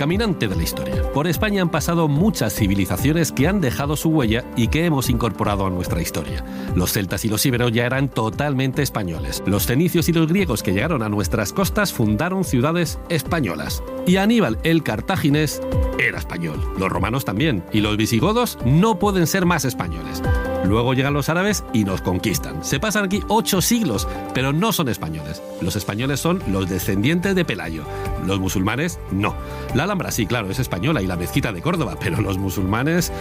Caminante de la historia. Por España han pasado muchas civilizaciones que han dejado su huella y que hemos incorporado a nuestra historia. Los celtas y los íberos ya eran totalmente españoles. Los fenicios y los griegos que llegaron a nuestras costas fundaron ciudades españolas. Y Aníbal el Cartaginés era español. Los romanos también. Y los visigodos no pueden ser más españoles. Luego llegan los árabes y nos conquistan. Se pasan aquí 8 siglos, pero no son españoles. Los españoles son los descendientes de Pelayo. Los musulmanes, no. La Alhambra sí, claro, es española y la mezquita de Córdoba, pero los musulmanes...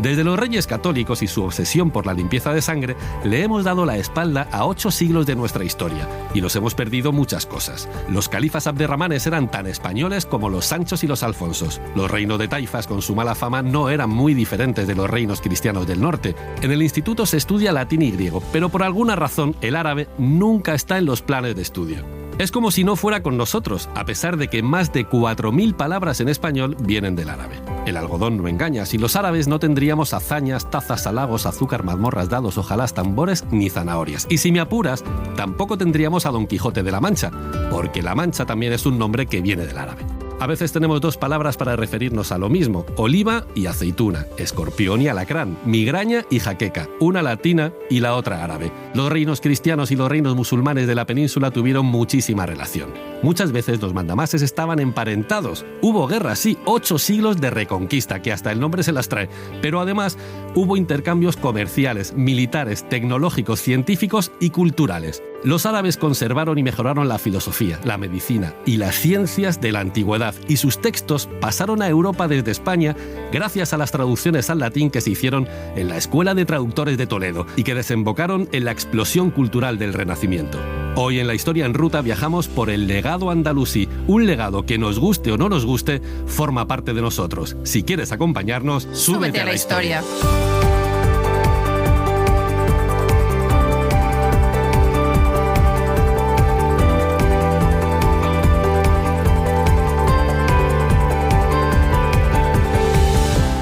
Desde los reyes católicos y su obsesión por la limpieza de sangre, le hemos dado la espalda a 8 siglos de nuestra historia y nos hemos perdido muchas cosas. Los califas abderramanes eran tan españoles como los Sanchos y los Alfonsos. Los reinos de taifas, con su mala fama, no eran muy diferentes de los reinos cristianos del norte. En el instituto se estudia latín y griego, pero por alguna razón el árabe nunca está en los planes de estudio. Es como si no fuera con nosotros, a pesar de que más de 4.000 palabras en español vienen del árabe. El algodón no engaña. Si los árabes no tendríamos hazañas, tazas, halagos, azúcar, mazmorras, dados, ojalás, tambores ni zanahorias. Y si me apuras, tampoco tendríamos a Don Quijote de la Mancha, porque La Mancha también es un nombre que viene del árabe. A veces tenemos 2 palabras para referirnos a lo mismo: oliva y aceituna, escorpión y alacrán, migraña y jaqueca, una latina y la otra árabe. Los reinos cristianos y los reinos musulmanes de la península tuvieron muchísima relación. Muchas veces los mandamases estaban emparentados. Hubo guerras, sí, 8 siglos de reconquista, que hasta el nombre se las trae, pero además hubo intercambios comerciales, militares, tecnológicos, científicos y culturales. Los árabes conservaron y mejoraron la filosofía, la medicina y las ciencias de la antigüedad, y sus textos pasaron a Europa desde España gracias a las traducciones al latín que se hicieron en la Escuela de Traductores de Toledo y que desembocaron en la explosión cultural del Renacimiento. Hoy en La Historia en Ruta viajamos por el legado andalusí, un legado que, nos guste o no nos guste, forma parte de nosotros. Si quieres acompañarnos, súbete a la historia.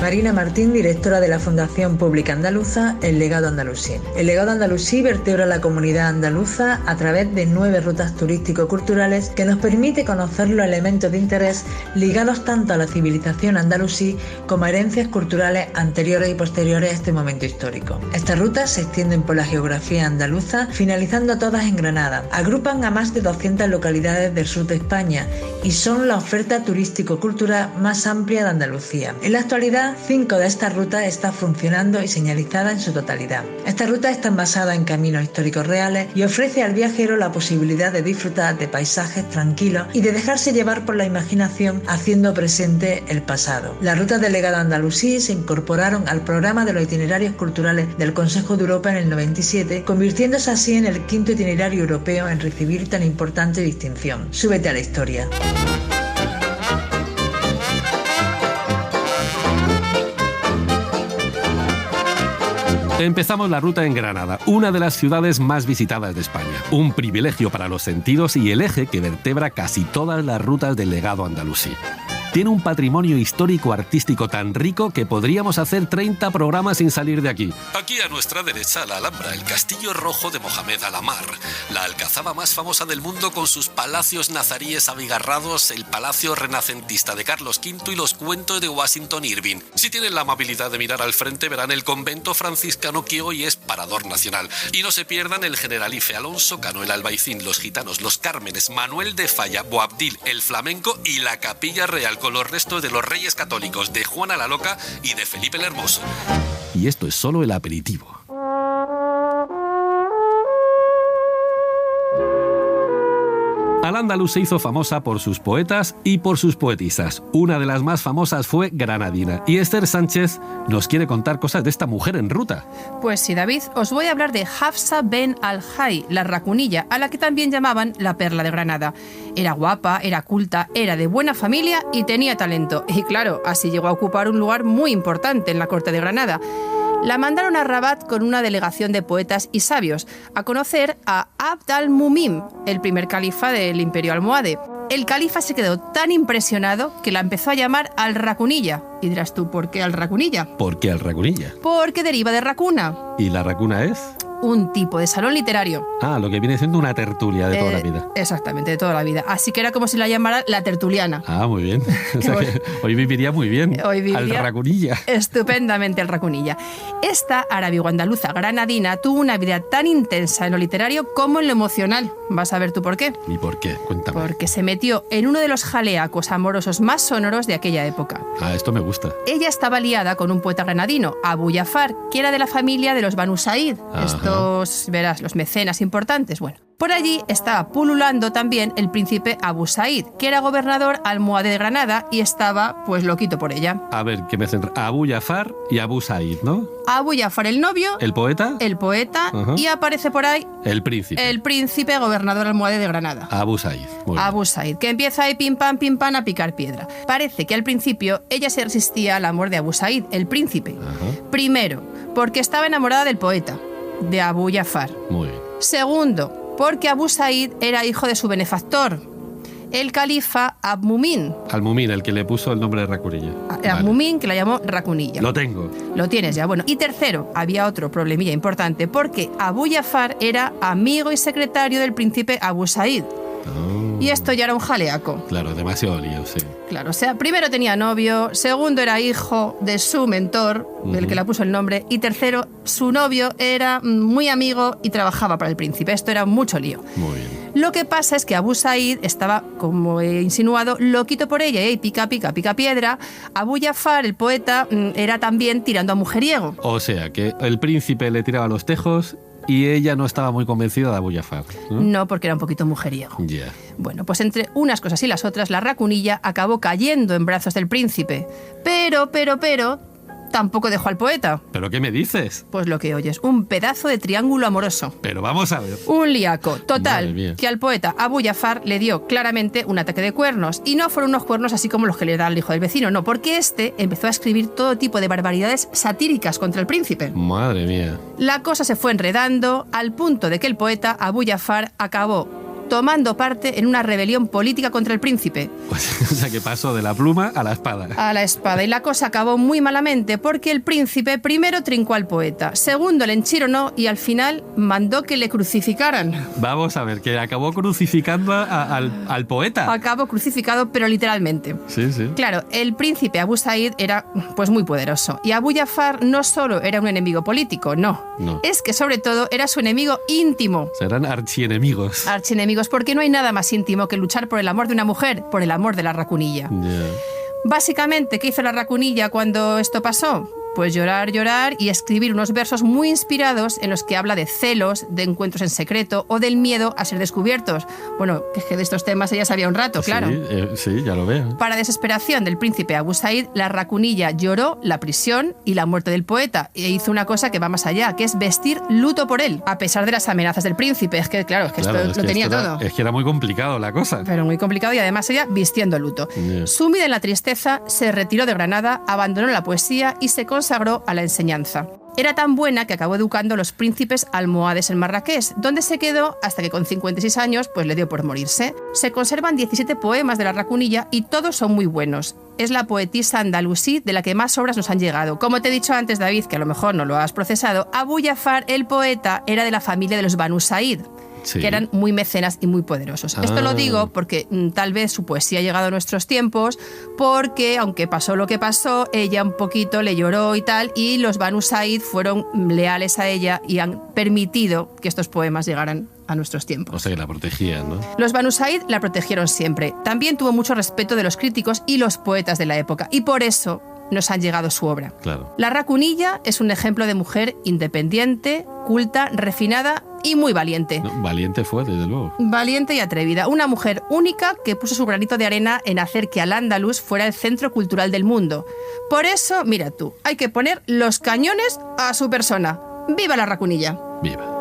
Marina Martín, directora de la Fundación Pública Andaluza El Legado Andalusí. El Legado Andalusí vertebra la comunidad andaluza a través de 9 rutas turístico-culturales que nos permite conocer los elementos de interés ligados tanto a la civilización andalusí como a herencias culturales anteriores y posteriores a este momento histórico. Estas rutas se extienden por la geografía andaluza, finalizando todas en Granada. Agrupan a más de 200 localidades del sur de España y son la oferta turístico-cultural más amplia de Andalucía. En la actualidad, 5 de estas rutas están funcionando y señalizadas en su totalidad. Estas rutas están basadas en caminos históricos reales y ofrece al viajero la posibilidad de disfrutar de paisajes tranquilos y de dejarse llevar por la imaginación haciendo presente el pasado. Las rutas del Legado Andalusí se incorporaron al programa de los itinerarios culturales del Consejo de Europa en el 97, convirtiéndose así en el 5º itinerario europeo en recibir tan importante distinción. Súbete a la historia. Empezamos la ruta en Granada, una de las ciudades más visitadas de España. Un privilegio para los sentidos y el eje que vertebra casi todas las rutas del legado andalusí. Tiene un patrimonio histórico-artístico tan rico que podríamos hacer 30 programas sin salir de aquí. Aquí a nuestra derecha, la Alhambra, el Castillo Rojo de Mohamed Al-Amar, la alcazaba más famosa del mundo con sus palacios nazaríes abigarrados, el palacio renacentista de Carlos V y los cuentos de Washington Irving. Si tienen la amabilidad de mirar al frente, verán el convento franciscano que hoy es parador nacional. Y no se pierdan el Generalife, Alonso Cano, el Albaicín, los Gitanos, los Cármenes, Manuel de Falla, Boabdil, el Flamenco y la Capilla Real, con los restos de los reyes católicos de Juana la Loca y de Felipe el Hermoso. Y esto es solo el aperitivo. Al-Ándalus se hizo famosa por sus poetas y por sus poetisas. Una de las más famosas fue Granadina. Y Esther Sánchez nos quiere contar cosas de esta mujer en ruta. Pues sí, David, os voy a hablar de Hafsa ben al-Hay, la racunilla, a la que también llamaban la perla de Granada. Era guapa, era culta, era de buena familia y tenía talento. Y claro, así llegó a ocupar un lugar muy importante en la corte de Granada. La mandaron a Rabat con una delegación de poetas y sabios a conocer a Abd al-Mumim, el primer califa del Imperio Almohade. El califa se quedó tan impresionado que la empezó a llamar al-Racunilla. Y dirás tú, ¿por qué al-Racunilla? ¿Por qué al-Racunilla? Porque deriva de racuna. ¿Y la racuna es? un tipo de salón literario. Ah, lo que viene siendo una tertulia de toda la vida. Exactamente, de toda la vida. Así que era como si la llamara la tertuliana. Ah, muy bien. O sea que hoy viviría muy bien. Hoy viviría al Racunilla. Estupendamente al Racunilla. Esta árabe-andaluza granadina tuvo una vida tan intensa en lo literario como en lo emocional. Vas a ver tú por qué. ¿Y por qué? Cuéntame. Porque se metió en uno de los jaleacos amorosos más sonoros de aquella época. Ah, esto me gusta. Ella estaba liada con un poeta granadino, Abu Jafar, que era de la familia de los Banu Said. Ajá. Estos, verás, los mecenas importantes. Bueno, por allí estaba pululando también el príncipe Abu Said, que era gobernador almohade de Granada y estaba, pues, loquito por ella. A ver, que me centro. Abu Jafar y Abu Said, ¿no? Abu Jafar el novio, ¿El poeta? el poeta, Ajá. y aparece por ahí El príncipe. el príncipe gobernador almohade de Granada. Abu Said. Muy bien. Abu Said, que empieza ahí pim pam a picar piedra. Parece que al principio ella se resistía al amor de Abu Said, el príncipe. Ajá. Primero, porque estaba enamorada del poeta, de Abu Jafar. Muy bien. Segundo, porque Abu Said era hijo de su benefactor, el califa Al-Mumin. Al-Mumin, el que le puso el nombre de Racunilla. Al-Mumin, que la llamó Racunilla. Lo tengo. Lo tienes ya, bueno. Y tercero, había otro problemilla importante, porque Abu Jafar era amigo y secretario del príncipe Abu Said. Oh. Y esto ya era un jaleaco. Claro, demasiado lío, sí. Claro, o sea, primero tenía novio, segundo era hijo de su mentor, del que le puso el nombre, y tercero, su novio era muy amigo y trabajaba para el príncipe. Esto era mucho lío. Muy bien. Lo que pasa es que Abu Said estaba, como he insinuado, loquito por ella, y pica piedra. Abu Jafar, el poeta, era también tirando a mujeriego. O sea, que el príncipe le tiraba los tejos y ella no estaba muy convencida de Abu Jafar, ¿no? No, porque era un poquito mujeriego. Ya. Bueno, pues entre unas cosas y las otras, la Racunilla acabó cayendo en brazos del príncipe. Pero, tampoco dejó al poeta. ¿Pero qué me dices? Pues lo que oyes, un pedazo de triángulo amoroso. Pero vamos a ver. Un liaco. Madre Total, mía. que al poeta Abu Jafar le dio claramente un ataque de cuernos. Y no fueron unos cuernos así como los que le da al hijo del vecino, no, porque este empezó a escribir todo tipo de barbaridades satíricas contra el príncipe. Madre mía. La cosa se fue enredando al punto de que el poeta Abu Jafar acabó tomando parte en una rebelión política contra el príncipe. Pues, o sea, que pasó de la pluma a la espada. A la espada. Y la cosa acabó muy malamente porque el príncipe primero trincó al poeta, segundo le enchironó y al final mandó que le crucificaran. Vamos a ver, que acabó crucificando al poeta. Acabó crucificado, pero literalmente. Sí, sí. Claro, el príncipe Abu Said era pues muy poderoso y Abu Jafar no solo era un enemigo político, no. Es que sobre todo era su enemigo íntimo. Serán archienemigos. Archienemigos, porque no hay nada más íntimo que luchar por el amor de una mujer, por el amor de la Racunilla. Ya. Básicamente, ¿qué hizo la Racunilla cuando esto pasó? Pues llorar y escribir unos versos muy inspirados en los que habla de celos, de encuentros en secreto o del miedo a ser descubiertos. Bueno, es que de estos temas ella sabía un rato, claro. Sí, ya lo veo. Para desesperación del príncipe Abu Said, la Racunilla lloró la prisión y la muerte del poeta e hizo una cosa que va más allá, que es vestir luto por él, a pesar de las amenazas del príncipe. Es que, claro, esto lo tenía todo. Es que era muy complicado la cosa. Pero muy complicado y además ella vistiendo luto. Yeah. Sumida en la tristeza, se retiró de Granada, abandonó la poesía y se consagró a la enseñanza. Era tan buena que acabó educando a los príncipes almohades en Marrakech, donde se quedó hasta que con 56 años pues le dio por morirse. Se conservan 17 poemas de la Racunilla y todos son muy buenos. Es la poetisa andalusí de la que más obras nos han llegado. Como te he dicho antes, David, que a lo mejor no lo has procesado, Abu Jafar, el poeta, era de la familia de los Banu Said. Sí. Que eran muy mecenas y muy poderosos. Esto lo digo porque tal vez su poesía ha llegado a nuestros tiempos, porque aunque pasó lo que pasó, ella un poquito le lloró y tal, y los Banu Said fueron leales a ella y han permitido que estos poemas llegaran a nuestros tiempos. O sea, que la protegían, ¿no? Los Banu Said la protegieron siempre. También tuvo mucho respeto de los críticos y los poetas de la época, y por eso nos han llegado su obra. Claro. La Racunilla es un ejemplo de mujer independiente, culta, refinada y muy valiente. No, valiente fue, desde luego. Valiente y atrevida. Una mujer única que puso su granito de arena en hacer que Al-Ándalus fuera el centro cultural del mundo. Por eso, mira tú, hay que poner los cañones a su persona. ¡Viva la Racunilla! ¡Viva!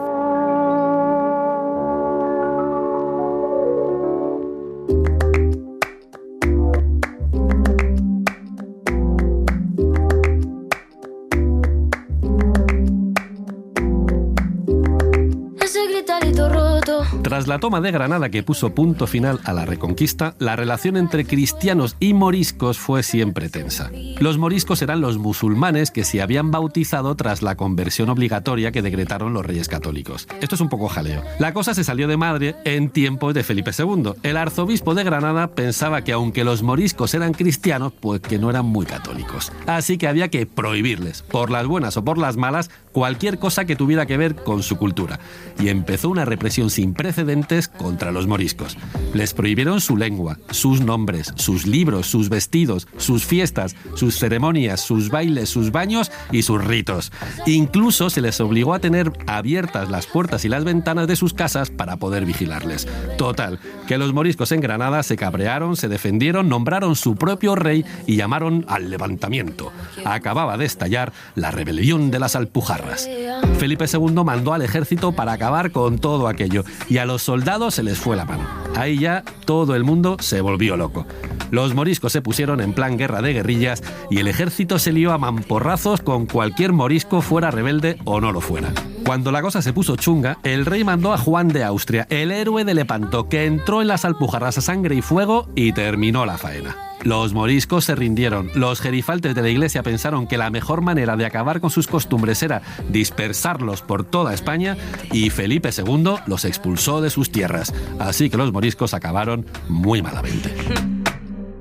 Ese gritarito rojo todo. Tras la toma de Granada que puso punto final a la Reconquista, la relación entre cristianos y moriscos fue siempre tensa. Los moriscos eran los musulmanes que se habían bautizado tras la conversión obligatoria que decretaron los reyes católicos. Esto es un poco jaleo. La cosa se salió de madre en tiempos de Felipe II. El arzobispo de Granada pensaba que aunque los moriscos eran cristianos, pues que no eran muy católicos. Así que había que prohibirles, por las buenas o por las malas, cualquier cosa que tuviera que ver con su cultura. Y empezó una represión sin precedentes contra los moriscos. Les prohibieron su lengua, sus nombres, sus libros, sus vestidos, sus fiestas, sus ceremonias, sus bailes, sus baños y sus ritos. Incluso se les obligó a tener abiertas las puertas y las ventanas de sus casas para poder vigilarles. Total, que los moriscos en Granada se cabrearon, se defendieron, nombraron su propio rey y llamaron al levantamiento. Acababa de estallar la rebelión de las Alpujarras. Felipe II mandó al ejército para acabar con todo aquello y a los soldados se les fue la mano. Ahí ya todo el mundo se volvió loco. Los moriscos se pusieron en plan guerra de guerrillas y el ejército se lió a mamporrazos con cualquier morisco, fuera rebelde o no lo fuera. Cuando la cosa se puso chunga, el rey mandó a Juan de Austria, el héroe de Lepanto, que entró en las Alpujarras a sangre y fuego y terminó la faena. Los moriscos se rindieron. Los gerifaltes de la iglesia pensaron que la mejor manera de acabar con sus costumbres era dispersarlos por toda España y Felipe II los expulsó de sus tierras. Así que los moriscos acabaron muy malamente.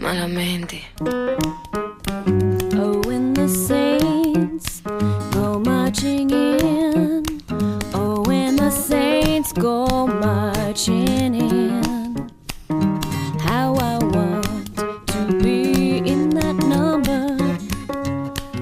Malamente. Oh, when the saints go marching in. Oh, when the saints go marching in. How I want to be in that number.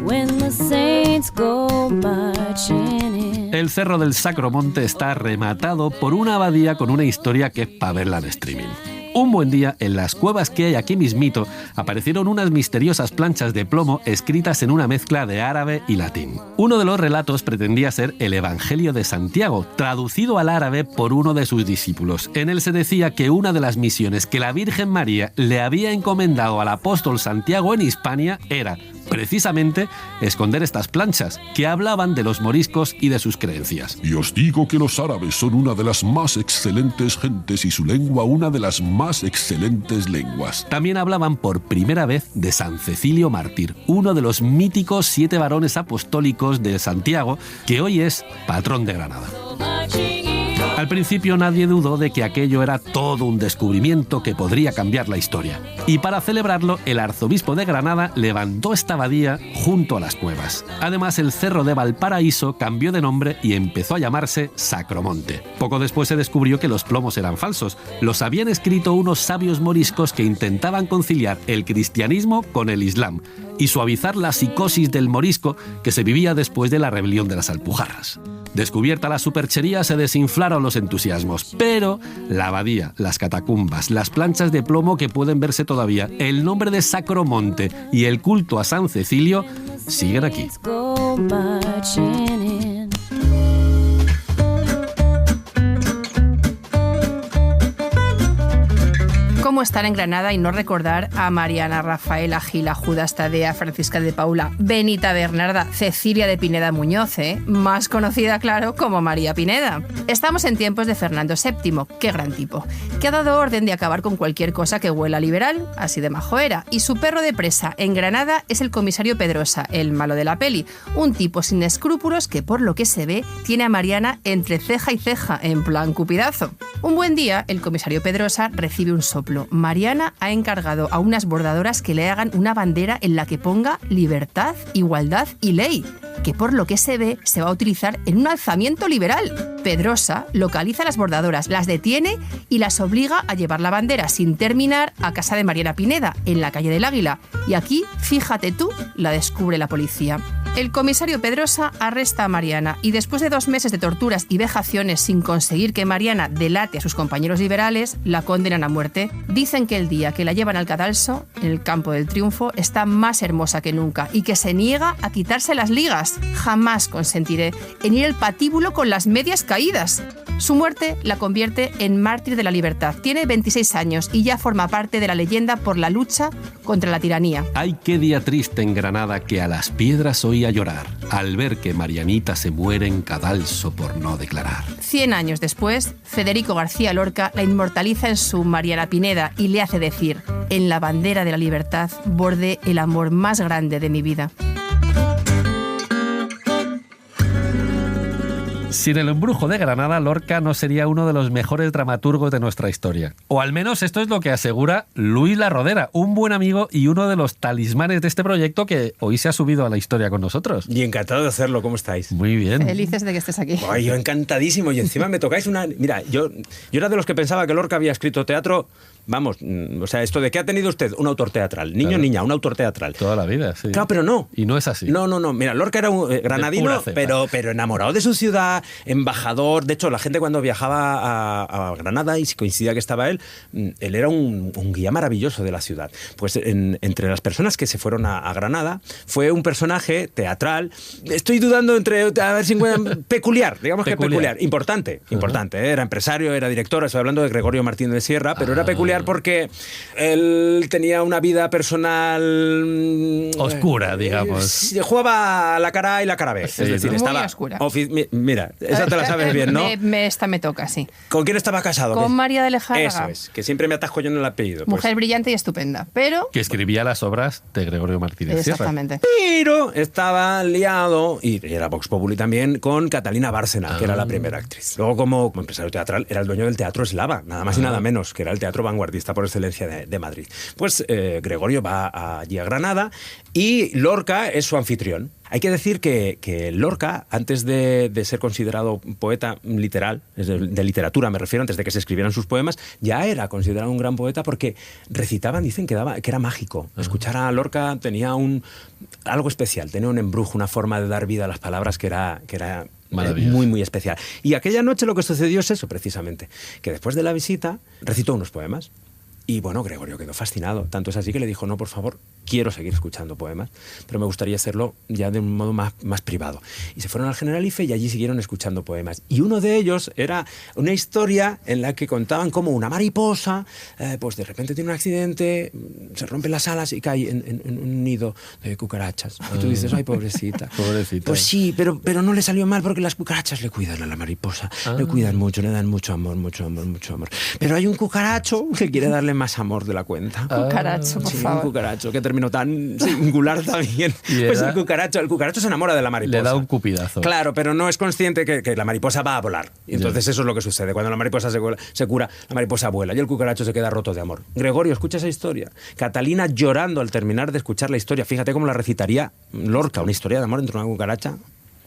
When the saints go marching in. El Cerro del Sacromonte está rematado por una abadía con una historia que es para verla en streaming. Un buen día, en las cuevas que hay aquí mismito, aparecieron unas misteriosas planchas de plomo escritas en una mezcla de árabe y latín. Uno de los relatos pretendía ser el Evangelio de Santiago, traducido al árabe por uno de sus discípulos. En él se decía que una de las misiones que la Virgen María le había encomendado al apóstol Santiago en Hispania era, precisamente, esconder estas planchas, que hablaban de los moriscos y de sus creencias. Y os digo que los árabes son una de las más excelentes gentes y su lengua una de las más excelentes lenguas. También hablaban por primera vez de San Cecilio Mártir, uno de los míticos 7 varones apostólicos de Santiago, que hoy es patrón de Granada. Al principio nadie dudó de que aquello era todo un descubrimiento que podría cambiar la historia. Y para celebrarlo, el arzobispo de Granada levantó esta abadía junto a las cuevas. Además, el cerro de Valparaíso cambió de nombre y empezó a llamarse Sacromonte. Poco después se descubrió que los plomos eran falsos. Los habían escrito unos sabios moriscos que intentaban conciliar el cristianismo con el islam y suavizar la psicosis del morisco que se vivía después de la rebelión de las Alpujarras. Descubierta la superchería, se desinflaron los entusiasmos, pero la abadía, las catacumbas, las planchas de plomo que pueden verse todavía, el nombre de Sacromonte y el culto a San Cecilio siguen aquí. ¿Cómo estar en Granada y no recordar a Mariana, Rafaela, Gila, Judas, Tadea, Francisca de Paula, Benita Bernarda, Cecilia de Pineda Muñoz, más conocida, claro, como María Pineda? Estamos en tiempos de Fernando VII, qué gran tipo, que ha dado orden de acabar con cualquier cosa que huela liberal, así de majo era, y su perro de presa en Granada es el comisario Pedrosa, el malo de la peli, un tipo sin escrúpulos que, por lo que se ve, tiene a Mariana entre ceja y ceja, en plan cupidazo. Un buen día, el comisario Pedrosa recibe un soplo. Mariana ha encargado a unas bordadoras que le hagan una bandera en la que ponga libertad, igualdad y ley, que por lo que se ve se va a utilizar en un alzamiento liberal. Pedrosa localiza a las bordadoras, las detiene y las obliga a llevar la bandera sin terminar a casa de Mariana Pineda, en la calle del Águila. Y aquí, fíjate tú, la descubre la policía. El comisario Pedrosa arresta a Mariana y después de 2 meses de torturas y vejaciones sin conseguir que Mariana delate a sus compañeros liberales, la condenan a muerte. Dicen que el día que la llevan al cadalso, en el Campo del Triunfo, está más hermosa que nunca y que se niega a quitarse las ligas. Jamás consentiré en ir al patíbulo con las medias caídas. Su muerte la convierte en mártir de la libertad. Tiene 26 años y ya forma parte de la leyenda por la lucha contra la tiranía. Ay, qué día triste en Granada que a las piedras oía llorar, al ver que Marianita se muere en cadalso por no declarar. 100 años después, Federico García Lorca la inmortaliza en su Mariana Pineda y le hace decir: en la bandera de la libertad bordé el amor más grande de mi vida. Sin el embrujo de Granada, Lorca no sería uno de los mejores dramaturgos de nuestra historia. O al menos esto es lo que asegura Luis La Rodera, un buen amigo y uno de los talismanes de este proyecto que hoy se ha subido a la historia con nosotros. Y encantado de hacerlo, ¿cómo estáis? Muy bien. Felices de que estés aquí. Ay, yo encantadísimo, y encima me tocáis una... Mira, yo era de los que pensaba que Lorca había escrito teatro, vamos, o sea, esto de ¿qué ha tenido usted? Un autor teatral, niño, claro. Niña, un autor teatral. Toda la vida, sí. Claro, pero no. Y no es así. No, mira, Lorca era un granadino, pero pero enamorado de su ciudad, embajador. De hecho, la gente cuando viajaba a Granada y coincidía que estaba él era un guía maravilloso de la ciudad. Pues entre las personas que se fueron a Granada fue un personaje teatral, estoy dudando entre, a ver si encuentran, peculiar, digamos que peculiar, importante, era empresario, era director, estoy hablando de Gregorio Martín de Sierra, pero era peculiar porque él tenía una vida personal oscura, digamos. Jugaba la cara A y la cara B, Sí, es decir, muy estaba oscura. Mira, esa te la sabes bien, ¿no? Esta me toca, sí. ¿Con quién estaba casado? Con María de Lejárraga. Eso es, que siempre me atasco yo en el apellido. Pues. Mujer brillante y estupenda, pero... Que escribía las obras de Gregorio Martínez Sierra. Exactamente. Pero estaba liado, y era Vox Populi también, con Catalina Bárcena, que era la primera actriz. Luego, como empresario teatral, era el dueño del Teatro Eslava, nada más y nada menos, que era el teatro vanguardista por excelencia de Madrid. Pues Gregorio va allí a Granada y Lorca es su anfitrión. Hay que decir que Lorca, antes de ser considerado poeta literal, de literatura me refiero, antes de que se escribieran sus poemas, ya era considerado un gran poeta porque recitaban, dicen que era mágico. Escuchar a Lorca tenía algo especial, tenía un embrujo, una forma de dar vida a las palabras que era muy, muy especial. Y aquella noche lo que sucedió es eso, precisamente, que después de la visita recitó unos poemas. Y bueno, Gregorio quedó fascinado. Tanto es así que le dijo, no, por favor, quiero seguir escuchando poemas, pero me gustaría hacerlo ya de un modo más privado. Y se fueron al Generalife y allí siguieron escuchando poemas. Y uno de ellos era una historia en la que contaban cómo una mariposa, pues de repente tiene un accidente, se rompen las alas y cae en un nido de cucarachas. Y tú dices, ay, pobrecita. Pobrecita. Pues sí, pero no le salió mal porque las cucarachas le cuidan a la mariposa. Le cuidan mucho, le dan mucho amor. Pero hay un cucaracho que quiere darle más amor de la cuenta. Cucaracho, por favor. Un cucaracho, qué término tan singular también. Pues el cucaracho se enamora de la mariposa. Le da un cupidazo. Claro, pero no es consciente que la mariposa va a volar. Y entonces eso es lo que sucede. Cuando la mariposa se cura, la mariposa vuela y el cucaracho se queda roto de amor. Gregorio, escucha esa historia. Catalina llorando al terminar de escuchar la historia. Fíjate cómo la recitaría Lorca, una historia de amor entre una cucaracha.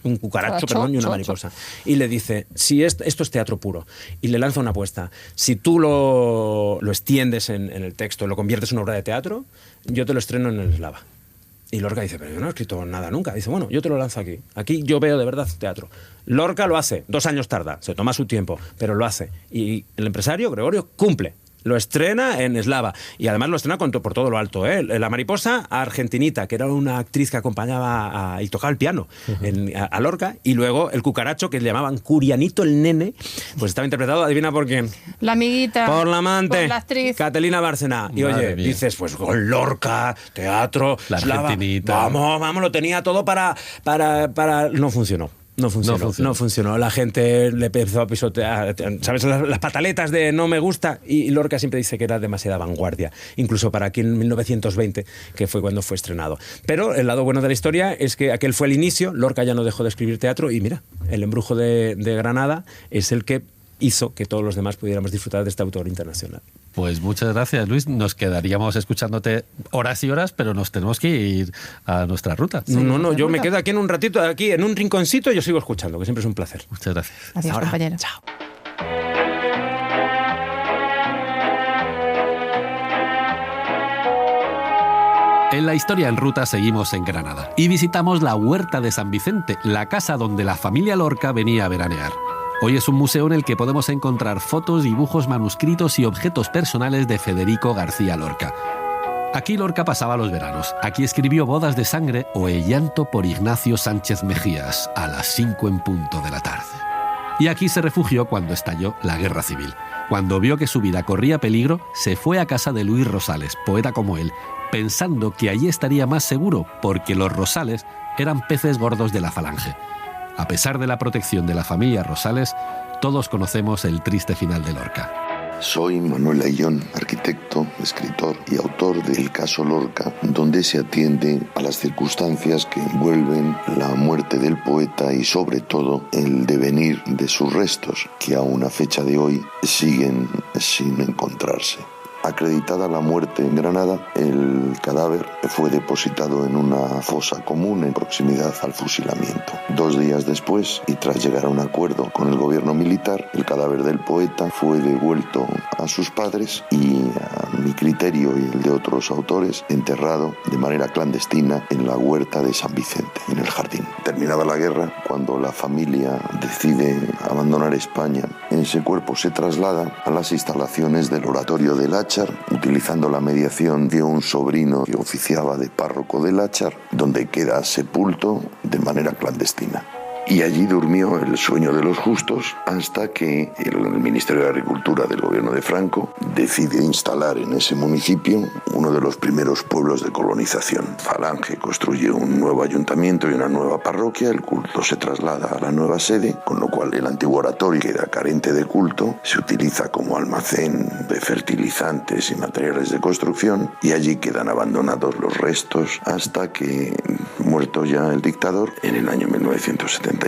Un cucaracho, perdón, y una mariposa. Y le dice, si esto es teatro puro. Y le lanza una apuesta. Si tú lo extiendes en el texto, lo conviertes en una obra de teatro, yo te lo estreno en el Eslava. Y Lorca dice, pero yo no he escrito nada nunca. Dice, bueno, yo te lo lanzo aquí. Aquí yo veo de verdad teatro. Lorca lo hace, 2 años tarda, se toma su tiempo, pero lo hace. Y el empresario, Gregorio, cumple. Lo estrena en Eslava y además lo estrena por todo lo alto. La mariposa argentinita, que era una actriz que acompañaba y tocaba el piano a Lorca, y luego el cucaracho, que le llamaban Curianito el nene, pues estaba interpretado, adivina por quién. La amiguita. Por la amante. Por la actriz. Catalina Bárcena. Y Madre oye, mía. dices, pues con Lorca, teatro, La Eslava. argentinita. Vamos, lo tenía todo para... No funcionó. No funcionó. La gente le empezó a pisotear, ¿sabes? Las pataletas de no me gusta. Y Lorca siempre dice que era demasiada vanguardia, incluso para aquí en 1920, que fue cuando fue estrenado. Pero el lado bueno de la historia es que aquel fue el inicio. Lorca ya no dejó de escribir teatro y mira, el embrujo de Granada es el que hizo que todos los demás pudiéramos disfrutar de este autor internacional. Pues muchas gracias, Luis. Nos quedaríamos escuchándote horas y horas, pero nos tenemos que ir a nuestra ruta. No, yo me quedo aquí en un ratito, aquí en un rinconcito, y yo sigo escuchando, que siempre es un placer. Muchas gracias. Adiós, Ahora, compañero. chao. En la historia en ruta seguimos en Granada y visitamos la Huerta de San Vicente, la casa donde la familia Lorca venía a veranear. Hoy es un museo en el que podemos encontrar fotos, dibujos, manuscritos y objetos personales de Federico García Lorca. Aquí Lorca pasaba los veranos. Aquí escribió Bodas de sangre o El llanto por Ignacio Sánchez Mejías a las 5 en punto de la tarde. Y aquí se refugió cuando estalló la Guerra Civil. Cuando vio que su vida corría peligro, se fue a casa de Luis Rosales, poeta como él, pensando que allí estaría más seguro, porque los Rosales eran peces gordos de la Falange. A pesar de la protección de la familia Rosales, todos conocemos el triste final de Lorca. Soy Manuel Ayllón, arquitecto, escritor y autor del caso Lorca, donde se atiende a las circunstancias que envuelven la muerte del poeta y sobre todo el devenir de sus restos, que aún a fecha de hoy siguen sin encontrarse. Acreditada la muerte en Granada, el cadáver fue depositado en una fosa común en proximidad al fusilamiento. 2 días después, y tras llegar a un acuerdo con el gobierno militar, el cadáver del poeta fue devuelto a sus padres y, a mi criterio y el de otros autores, enterrado de manera clandestina en la huerta de San Vicente, en el jardín. Terminada la guerra, cuando la familia decide abandonar España, ese cuerpo se traslada a las instalaciones del oratorio del Láchar, utilizando la mediación de un sobrino que oficiaba de párroco del Láchar, donde queda sepulto de manera clandestina. Y allí durmió el sueño de los justos hasta que el Ministerio de Agricultura del gobierno de Franco decide instalar en ese municipio uno de los primeros pueblos de colonización. Falange construye un nuevo ayuntamiento y una nueva parroquia, el culto se traslada a la nueva sede, con lo cual el antiguo oratorio queda carente de culto, se utiliza como almacén de fertilizantes y materiales de construcción y allí quedan abandonados los restos hasta que, muerto ya el dictador, en el año 1977,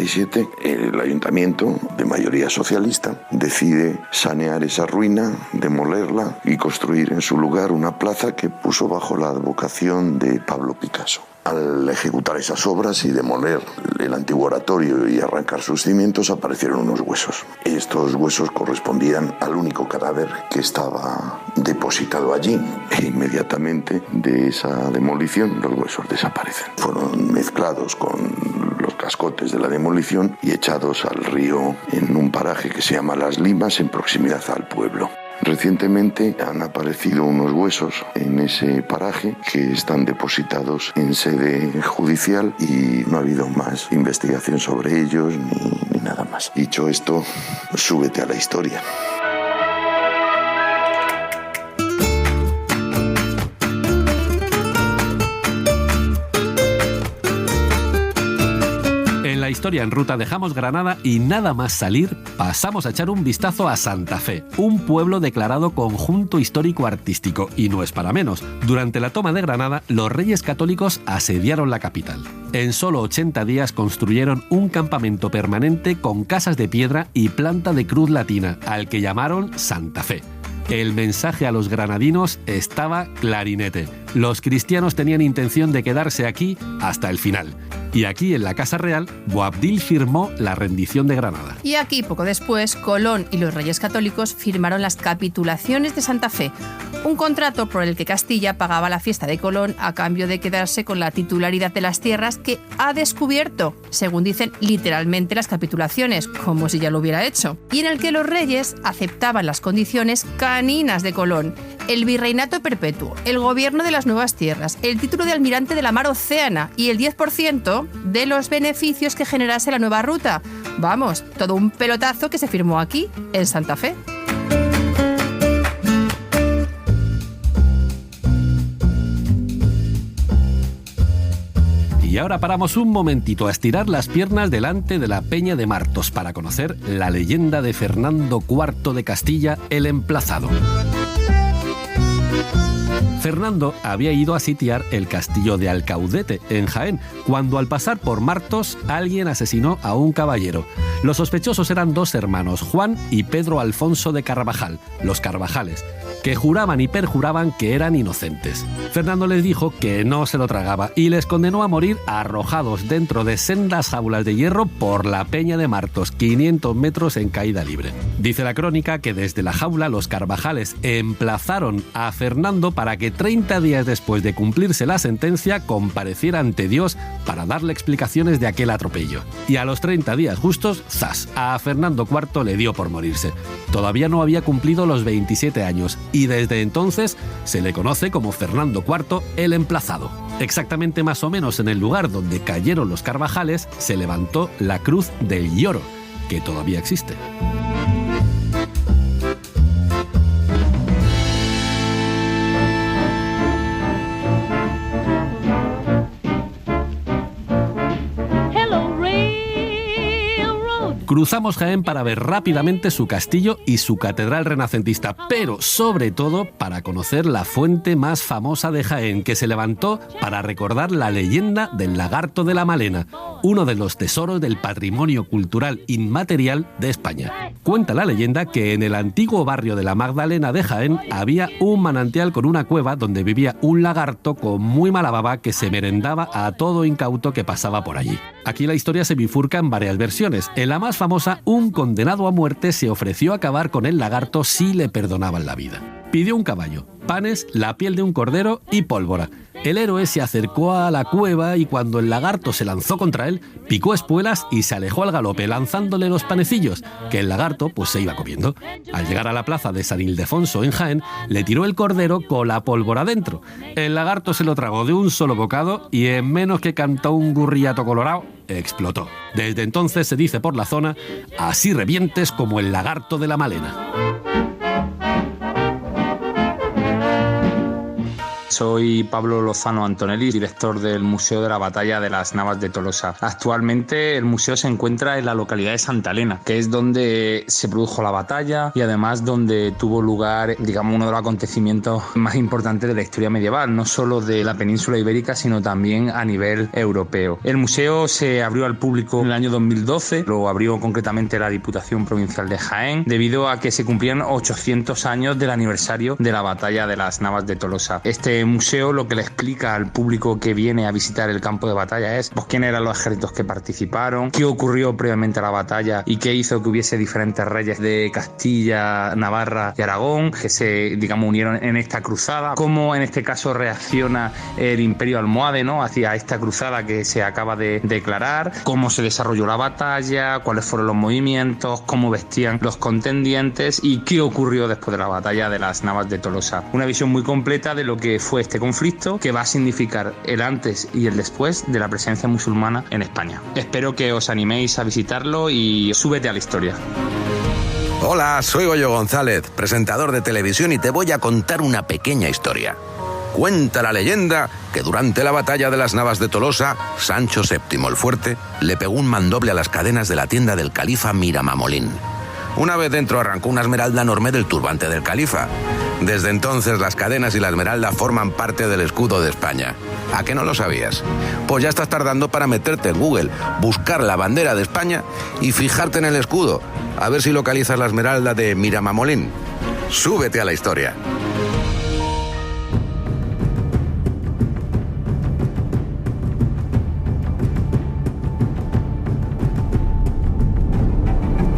el ayuntamiento, de mayoría socialista, decide sanear esa ruina, demolerla y construir en su lugar una plaza que puso bajo la advocación de Pablo Picasso. Al ejecutar esas obras y demoler el antiguo oratorio y arrancar sus cimientos, aparecieron unos huesos. Estos huesos correspondían al único cadáver que estaba depositado allí. E inmediatamente de esa demolición, los huesos desaparecen. Fueron mezclados con los cascotes de la demolición y echados al río en un paraje que se llama Las Limas, en proximidad al pueblo. Recientemente han aparecido unos huesos en ese paraje que están depositados en sede judicial y no ha habido más investigación sobre ellos ni nada más. Dicho esto, súbete a la historia. En la historia en ruta dejamos Granada y nada más salir pasamos a echar un vistazo a Santa Fe, un pueblo declarado conjunto histórico-artístico, y no es para menos. Durante la toma de Granada, los reyes católicos asediaron la capital. En solo 80 días construyeron un campamento permanente con casas de piedra y planta de cruz latina, al que llamaron Santa Fe. El mensaje a los granadinos estaba clarinete. Los cristianos tenían intención de quedarse aquí hasta el final. Y aquí, en la Casa Real, Boabdil firmó la rendición de Granada. Y aquí, poco después, Colón y los Reyes Católicos firmaron las capitulaciones de Santa Fe, un contrato por el que Castilla pagaba la fiesta de Colón a cambio de quedarse con la titularidad de las tierras que ha descubierto, según dicen literalmente las capitulaciones, como si ya lo hubiera hecho, y en el que los reyes aceptaban las condiciones caninas de Colón: el virreinato perpetuo, el gobierno de las nuevas tierras, el título de almirante de la mar Océana y el 10% de los beneficios que generase la nueva ruta. Vamos, todo un pelotazo que se firmó aquí, en Santa Fe. Y ahora paramos un momentito a estirar las piernas delante de la Peña de Martos para conocer la leyenda de Fernando IV de Castilla, el Emplazado. Fernando había ido a sitiar el castillo de Alcaudete, en Jaén, cuando al pasar por Martos alguien asesinó a un caballero. Los sospechosos eran 2 hermanos, Juan y Pedro Alfonso de Carvajal, los Carvajales, que juraban y perjuraban que eran inocentes. Fernando les dijo que no se lo tragaba y les condenó a morir arrojados dentro de sendas jaulas de hierro por la Peña de Martos, 500 metros en caída libre. Dice la crónica que desde la jaula los Carvajales emplazaron a Fernando para que 30 días después de cumplirse la sentencia compareciera ante Dios para darle explicaciones de aquel atropello. Y a los 30 días justos, ¡zas!, a Fernando IV le dio por morirse. Todavía no había cumplido los 27 años y desde entonces se le conoce como Fernando IV el Emplazado. Exactamente más o menos en el lugar donde cayeron los Carvajales se levantó la Cruz del Lloro, que todavía existe. Cruzamos Jaén para ver rápidamente su castillo y su catedral renacentista, pero sobre todo para conocer la fuente más famosa de Jaén, que se levantó para recordar la leyenda del lagarto de la Malena, uno de los tesoros del patrimonio cultural inmaterial de España. Cuenta la leyenda que en el antiguo barrio de la Magdalena de Jaén había un manantial con una cueva donde vivía un lagarto con muy mala baba que se merendaba a todo incauto que pasaba por allí. Aquí la historia se bifurca en varias versiones. En la más famosa, un condenado a muerte se ofreció a acabar con el lagarto si le perdonaban la vida. Pidió un caballo, panes, la piel de un cordero y pólvora. El héroe se acercó a la cueva y cuando el lagarto se lanzó contra él, picó espuelas y se alejó al galope lanzándole los panecillos, que el lagarto pues se iba comiendo. Al llegar a la plaza de San Ildefonso en Jaén, le tiró el cordero con la pólvora dentro. El lagarto se lo tragó de un solo bocado y en menos que cantó un gurriato colorado, explotó. Desde entonces se dice por la zona, así revientes como el lagarto de la Malena. Soy Pablo Lozano Antonelli, director del Museo de la Batalla de las Navas de Tolosa. Actualmente el museo se encuentra en la localidad de Santa Elena, que es donde se produjo la batalla y además donde tuvo lugar, digamos, uno de los acontecimientos más importantes de la historia medieval, no solo de la península ibérica, sino también a nivel europeo. El museo se abrió al público en el año 2012, lo abrió concretamente la Diputación Provincial de Jaén, debido a que se cumplían 800 años del aniversario de la Batalla de las Navas de Tolosa. Este museo lo que le explica al público que viene a visitar el campo de batalla es pues, quién eran los ejércitos que participaron, qué ocurrió previamente a la batalla y qué hizo que hubiese diferentes reyes de Castilla, Navarra y Aragón que se, digamos, unieron en esta cruzada, cómo en este caso reacciona el Imperio Almohade, ¿no?, hacia esta cruzada que se acaba de declarar, cómo se desarrolló la batalla, cuáles fueron los movimientos, cómo vestían los contendientes y qué ocurrió después de la batalla de las Navas de Tolosa. Una visión muy completa de lo que fue este conflicto, que va a significar el antes y el después de la presencia musulmana en España. Espero que os animéis a visitarlo y súbete a la historia. Hola, soy Goyo González, presentador de televisión, y te voy a contar una pequeña historia. Cuenta la leyenda que durante la batalla de las Navas de Tolosa, Sancho VII el Fuerte le pegó un mandoble a las cadenas de la tienda del califa Miramamolín. Una vez dentro arrancó una esmeralda enorme del turbante del califa. Desde entonces las cadenas y la esmeralda forman parte del escudo de España. ¿A qué no lo sabías? Pues ya estás tardando para meterte en Google, buscar la bandera de España y fijarte en el escudo, a ver si localizas la esmeralda de Miramamolín. Súbete a la historia.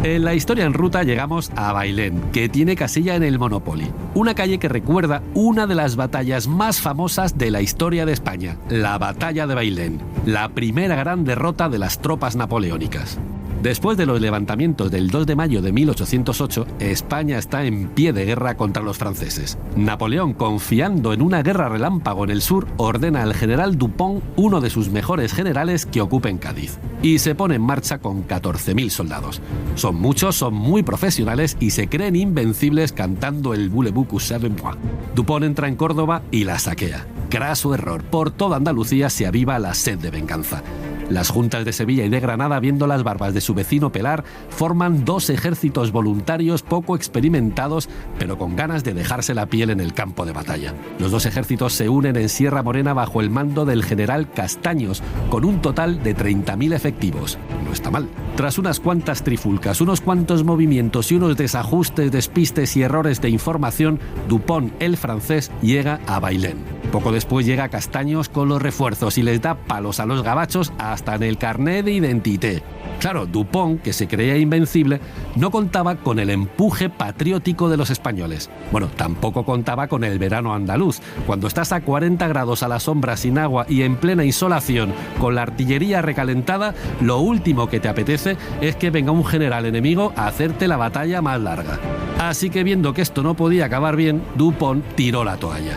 En la historia en ruta llegamos a Bailén, que tiene casilla en el Monopoly. Una calle que recuerda una de las batallas más famosas de la historia de España, la Batalla de Bailén, la primera gran derrota de las tropas napoleónicas. Después de los levantamientos del 2 de mayo de 1808, España está en pie de guerra contra los franceses. Napoleón, confiando en una guerra relámpago en el sur, ordena al general Dupont, uno de sus mejores generales, que ocupen Cádiz. Y se pone en marcha con 14.000 soldados. Son muchos, son muy profesionales y se creen invencibles cantando el Voulez-vous coucher avec moi. Dupont entra en Córdoba y la saquea. Craso error. Por toda Andalucía se aviva la sed de venganza. Las juntas de Sevilla y de Granada, viendo las barbas de su vecino pelar, forman dos ejércitos voluntarios poco experimentados, pero con ganas de dejarse la piel en el campo de batalla. Los dos ejércitos se unen en Sierra Morena bajo el mando del general Castaños, con un total de 30.000 efectivos. No está mal. Tras unas cuantas trifulcas, unos cuantos movimientos y unos desajustes, despistes y errores de información, Dupont, el francés, llega a Bailén. Poco después llega Castaños con los refuerzos y les da palos a los gabachos hasta en el carnet de identité. Claro, Dupont, que se creía invencible, no contaba con el empuje patriótico de los españoles. Bueno, tampoco contaba con el verano andaluz. Cuando estás a 40 grados a la sombra sin agua y en plena insolación, con la artillería recalentada, lo último que te apetece es que venga un general enemigo a hacerte la batalla más larga. Así que viendo que esto no podía acabar bien, Dupont tiró la toalla.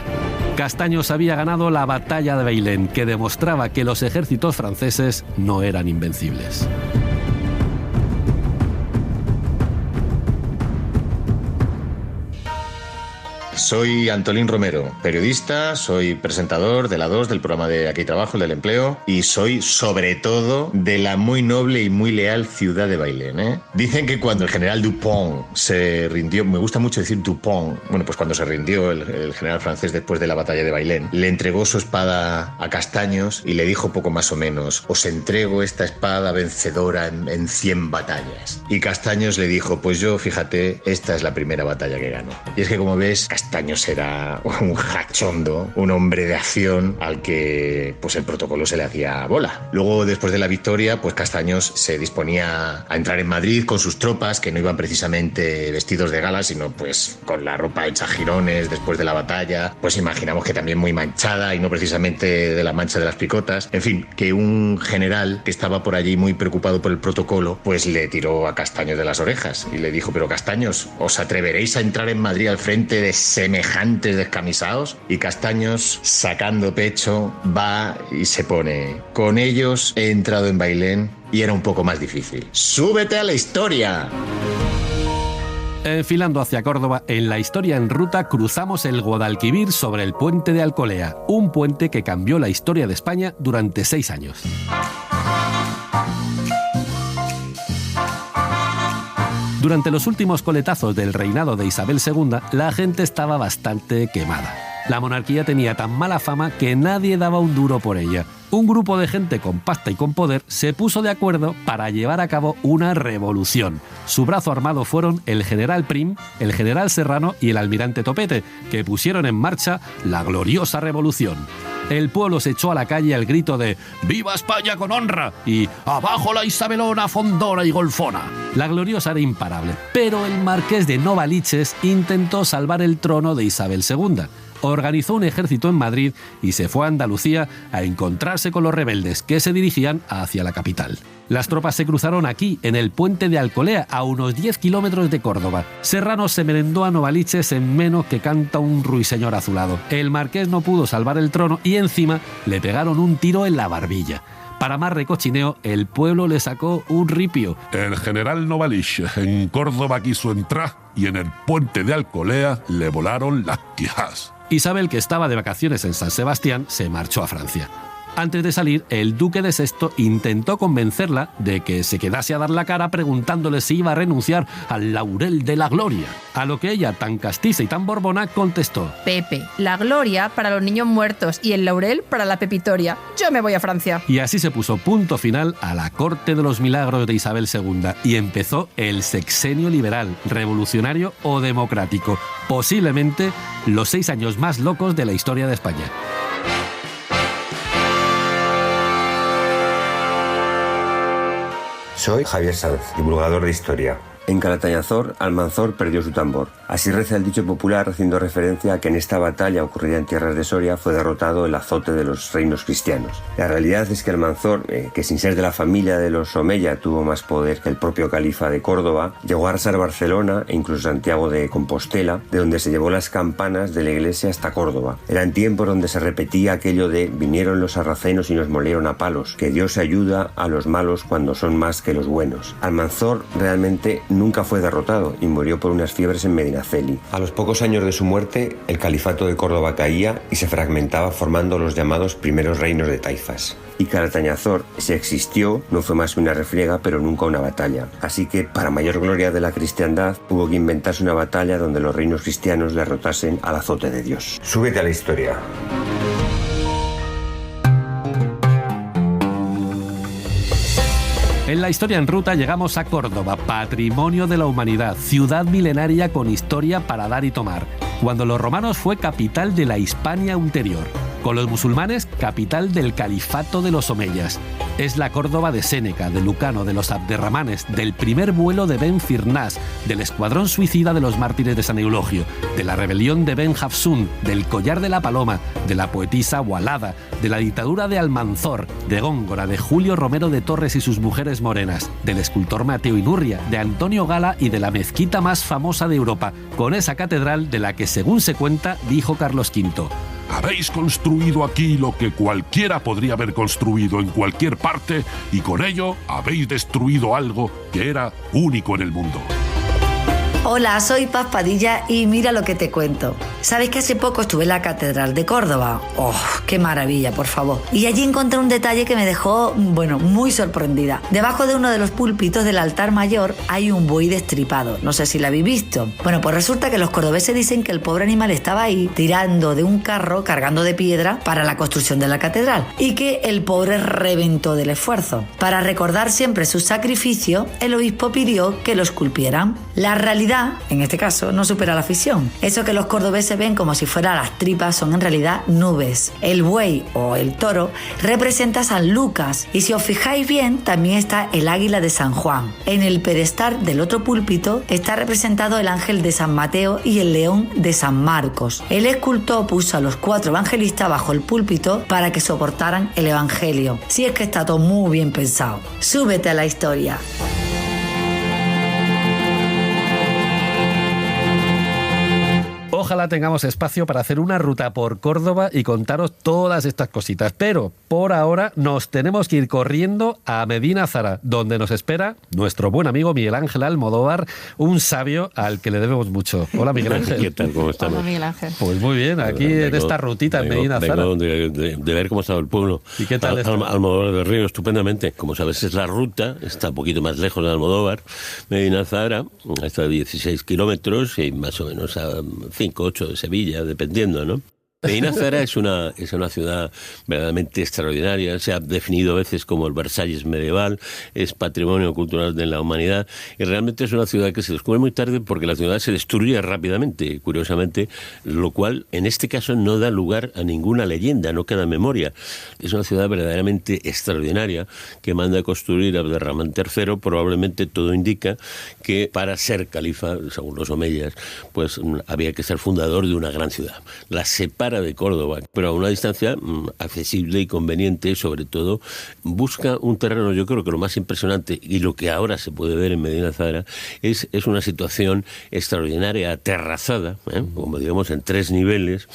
Castaños había ganado la batalla de Bailén, que demostraba que los ejércitos franceses no eran invencibles. Soy Antolín Romero, periodista, soy presentador de La 2, del programa de Aquí Trabajo, el del empleo, y soy sobre todo de la muy noble y muy leal ciudad de Bailén, ¿eh? Dicen que cuando el general Dupont se rindió, me gusta mucho decir Dupont, bueno, pues cuando se rindió el general francés después de la batalla de Bailén, le entregó su espada a Castaños y le dijo poco más o menos: os entrego esta espada vencedora en 100 batallas. Y Castaños le dijo: pues yo, fíjate, esta es la primera batalla que gano. Y es que, como ves, Castaños era un jachondo, un hombre de acción al que pues el protocolo se le hacía bola. Luego, después de la victoria, pues Castaños se disponía a entrar en Madrid con sus tropas, que no iban precisamente vestidos de gala, sino pues con la ropa hecha jirones después de la batalla, pues imaginamos que también muy manchada y no precisamente de la mancha de las picotas. En fin, que un general que estaba por allí muy preocupado por el protocolo, pues le tiró a Castaños de las orejas y le dijo: pero Castaños, ¿os atreveréis a entrar en Madrid al frente de semejantes descamisados? Y Castaños, sacando pecho, va y se pone: con ellos he entrado en Bailén y era un poco más difícil. ¡Súbete a la historia! Enfilando hacia Córdoba, en la historia en ruta cruzamos el Guadalquivir sobre el puente de Alcolea, un puente que cambió la historia de España durante 6 años. Durante los últimos coletazos del reinado de Isabel II, la gente estaba bastante quemada. La monarquía tenía tan mala fama que nadie daba un duro por ella. Un grupo de gente con pasta y con poder se puso de acuerdo para llevar a cabo una revolución. Su brazo armado fueron el general Prim, el general Serrano y el almirante Topete, que pusieron en marcha la gloriosa revolución. El pueblo se echó a la calle al grito de «¡Viva España con honra!» y «¡Abajo la Isabelona, fondona y golfona!». La gloriosa era imparable, pero el marqués de Novaliches intentó salvar el trono de Isabel II. Organizó un ejército en Madrid y se fue a Andalucía a encontrarse con los rebeldes que se dirigían hacia la capital. Las tropas se cruzaron aquí, en el puente de Alcolea, a unos 10 kilómetros de Córdoba. Serrano se merendó a Novaliches en menos que canta un ruiseñor azulado. El marqués no pudo salvar el trono y encima le pegaron un tiro en la barbilla. Para más recochineo, el pueblo le sacó un ripio. El general Novaliches en Córdoba quiso entrar y en el puente de Alcolea le volaron las quijas. Isabel, que estaba de vacaciones en San Sebastián, se marchó a Francia. Antes de salir, el duque de Sexto intentó convencerla de que se quedase a dar la cara preguntándole si iba a renunciar al laurel de la gloria. A lo que ella, tan castiza y tan borbona, contestó: Pepe, la gloria para los niños muertos y el laurel para la pepitoria. Yo me voy a Francia. Y así se puso punto final a la corte de los milagros de Isabel II y empezó el sexenio liberal, revolucionario o democrático. Posiblemente los 6 años más locos de la historia de España. Soy Javier Sanz, divulgador de historia. En Calatañazor, Almanzor perdió su tambor. Así reza el dicho popular, haciendo referencia a que en esta batalla ocurrida en tierras de Soria fue derrotado el azote de los reinos cristianos. La realidad es que Almanzor, que sin ser de la familia de los Omeya tuvo más poder que el propio califa de Córdoba, llegó a arrasar Barcelona e incluso Santiago de Compostela, de donde se llevó las campanas de la iglesia hasta Córdoba. Eran tiempos donde se repetía aquello de «vinieron los sarracenos y nos molieron a palos», que Dios ayuda a los malos cuando son más que los buenos. Almanzor realmente nunca fue derrotado y murió por unas fiebres en Medinaceli. A los pocos años de su muerte, el califato de Córdoba caía y se fragmentaba formando los llamados primeros reinos de taifas. Y Calatañazor, si existió, no fue más que una refriega, pero nunca una batalla. Así que, para mayor gloria de la cristiandad, hubo que inventarse una batalla donde los reinos cristianos derrotasen al azote de Dios. Súbete a la historia. En la historia en ruta llegamos a Córdoba, patrimonio de la humanidad, ciudad milenaria con historia para dar y tomar. Cuando los romanos fue capital de la Hispania ulterior. Con los musulmanes, capital del califato de los omeyas. Es la Córdoba de Séneca, de Lucano, de los Abderramanes, del primer vuelo de Ben Firnás, del escuadrón suicida de los mártires de San Eulogio, de la rebelión de Ben Hafsún, del collar de la paloma, de la poetisa Walada, de la dictadura de Almanzor, de Góngora, de Julio Romero de Torres y sus mujeres morenas, del escultor Mateo Inurria, de Antonio Gala y de la mezquita más famosa de Europa, con esa catedral de la que, según se cuenta, dijo Carlos V: habéis construido aquí lo que cualquiera podría haber construido en cualquier parte y con ello habéis destruido algo que era único en el mundo. Hola, soy Paz Padilla y mira lo que te cuento. ¿Sabes que hace poco estuve en la Catedral de Córdoba? ¡Oh, qué maravilla, por favor! Y allí encontré un detalle que me dejó, muy sorprendida. Debajo de uno de los púlpitos del altar mayor hay un buey destripado. No sé si lo habéis visto. Bueno, pues resulta que los cordobeses dicen que el pobre animal estaba ahí tirando de un carro cargando de piedra para la construcción de la catedral y que el pobre reventó del esfuerzo. Para recordar siempre su sacrificio, el obispo pidió que lo esculpieran. La realidad, en este caso, no supera la ficción. Eso que los cordobeses ven como si fueran las tripas son en realidad nubes. El buey o el toro representa a San Lucas y si os fijáis bien también está el águila de San Juan. En el pedestal del otro púlpito está representado el ángel de San Mateo y el león de San Marcos. El escultor puso a los 4 evangelistas bajo el púlpito para que soportaran el evangelio. Si es que está todo muy bien pensado. Súbete a la historia. Ojalá tengamos espacio para hacer una ruta por Córdoba y contaros todas estas cositas. Pero por ahora nos tenemos que ir corriendo a Medina Zara, donde nos espera nuestro buen amigo Miguel Ángel Almodóvar, un sabio al que le debemos mucho. Hola, Miguel Ángel. ¿Qué tal? ¿Cómo estamos? Hola, Miguel Ángel. Pues muy bien, aquí en esta rutita en Medina Zara. De ver cómo estaba el pueblo. ¿Y qué tal está? Almodóvar del Río, estupendamente. Como sabes, es la ruta, está un poquito más lejos de Almodóvar. Medina Zara, está a 16 kilómetros y más o menos a 5, 8 de Sevilla, dependiendo, ¿no? Medina Zara es una ciudad verdaderamente extraordinaria. Se ha definido a veces como el Versalles medieval, es patrimonio cultural de la humanidad y realmente es una ciudad que se descubre muy tarde porque la ciudad se destruye rápidamente, curiosamente, lo cual en este caso no da lugar a ninguna leyenda, no queda memoria. Es una ciudad verdaderamente extraordinaria que manda a construir Abderramán III. Probablemente todo indica que para ser califa, según los omeyas, pues había que ser fundador de una gran ciudad. La separa de Córdoba, pero a una distancia accesible y conveniente. Sobre todo busca un terreno, yo creo que lo más impresionante y lo que ahora se puede ver en Medina Zara es una situación extraordinaria, aterrazada, como digamos en 3 niveles,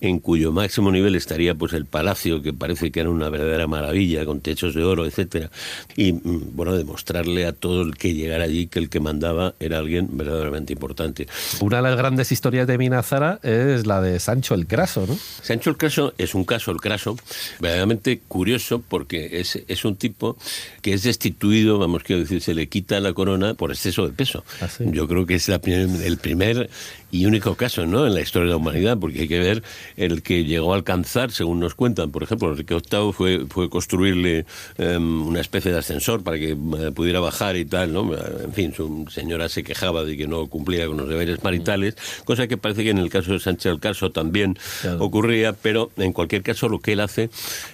en cuyo máximo nivel estaría pues el palacio, que parece que era una verdadera maravilla, con techos de oro, etcétera, y bueno, demostrarle a todo el que llegara allí que el que mandaba era alguien verdaderamente importante. Una de las grandes historias de Medina Zara es la de Sancho el Craso, ¿no? Sancho el Craso es un caso, el Craso, verdaderamente curioso, porque es un tipo que es destituido, vamos, quiero decir, se le quita la corona por exceso de peso. ¿Ah, sí? Yo creo que es el primer y único caso, ¿no?, en la historia de la humanidad, porque hay que ver el que llegó a alcanzar, según nos cuentan, por ejemplo, Enrique VIII fue construirle una especie de ascensor para que pudiera bajar y tal, ¿no? En fin, su señora se quejaba de que no cumplía con los deberes maritales, cosa que parece que en el caso de Sánchez del Carso también ocurría, pero en cualquier caso lo que él hace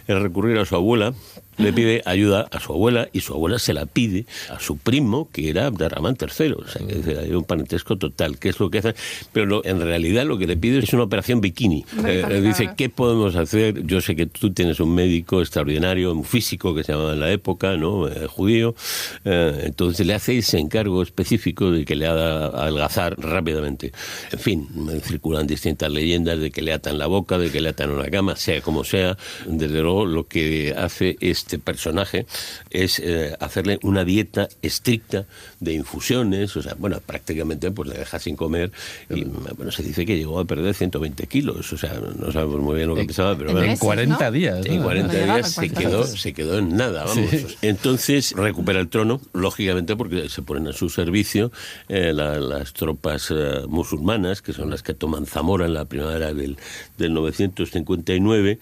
es recurrir a su abuela. Le pide ayuda a su abuela y su abuela se la pide a su primo, que era Abderramán III. O sea, que hay un parentesco total. ¿Qué es lo que hace? Pero en realidad lo que le pide es una operación bikini. Dice, ¿qué podemos hacer? Yo sé que tú tienes un médico extraordinario, un físico que se llamaba en la época, ¿no?, judío. Entonces le hace ese encargo específico de que le haga adelgazar rápidamente. En fin, circulan distintas leyendas de que le atan la boca, de que le atan una cama, sea como sea. Desde luego lo que hace este personaje es hacerle una dieta estricta de infusiones, o sea, bueno, prácticamente pues le deja sin comer y bueno, se dice que llegó a perder 120 kilos, o sea, no sabemos muy bien lo que pesaba, pero en 40 días. En 40 días se quedó en nada, vamos. Sí. Entonces recupera el trono, lógicamente porque se ponen a su servicio las tropas musulmanas, que son las que toman Zamora en la primavera del 959,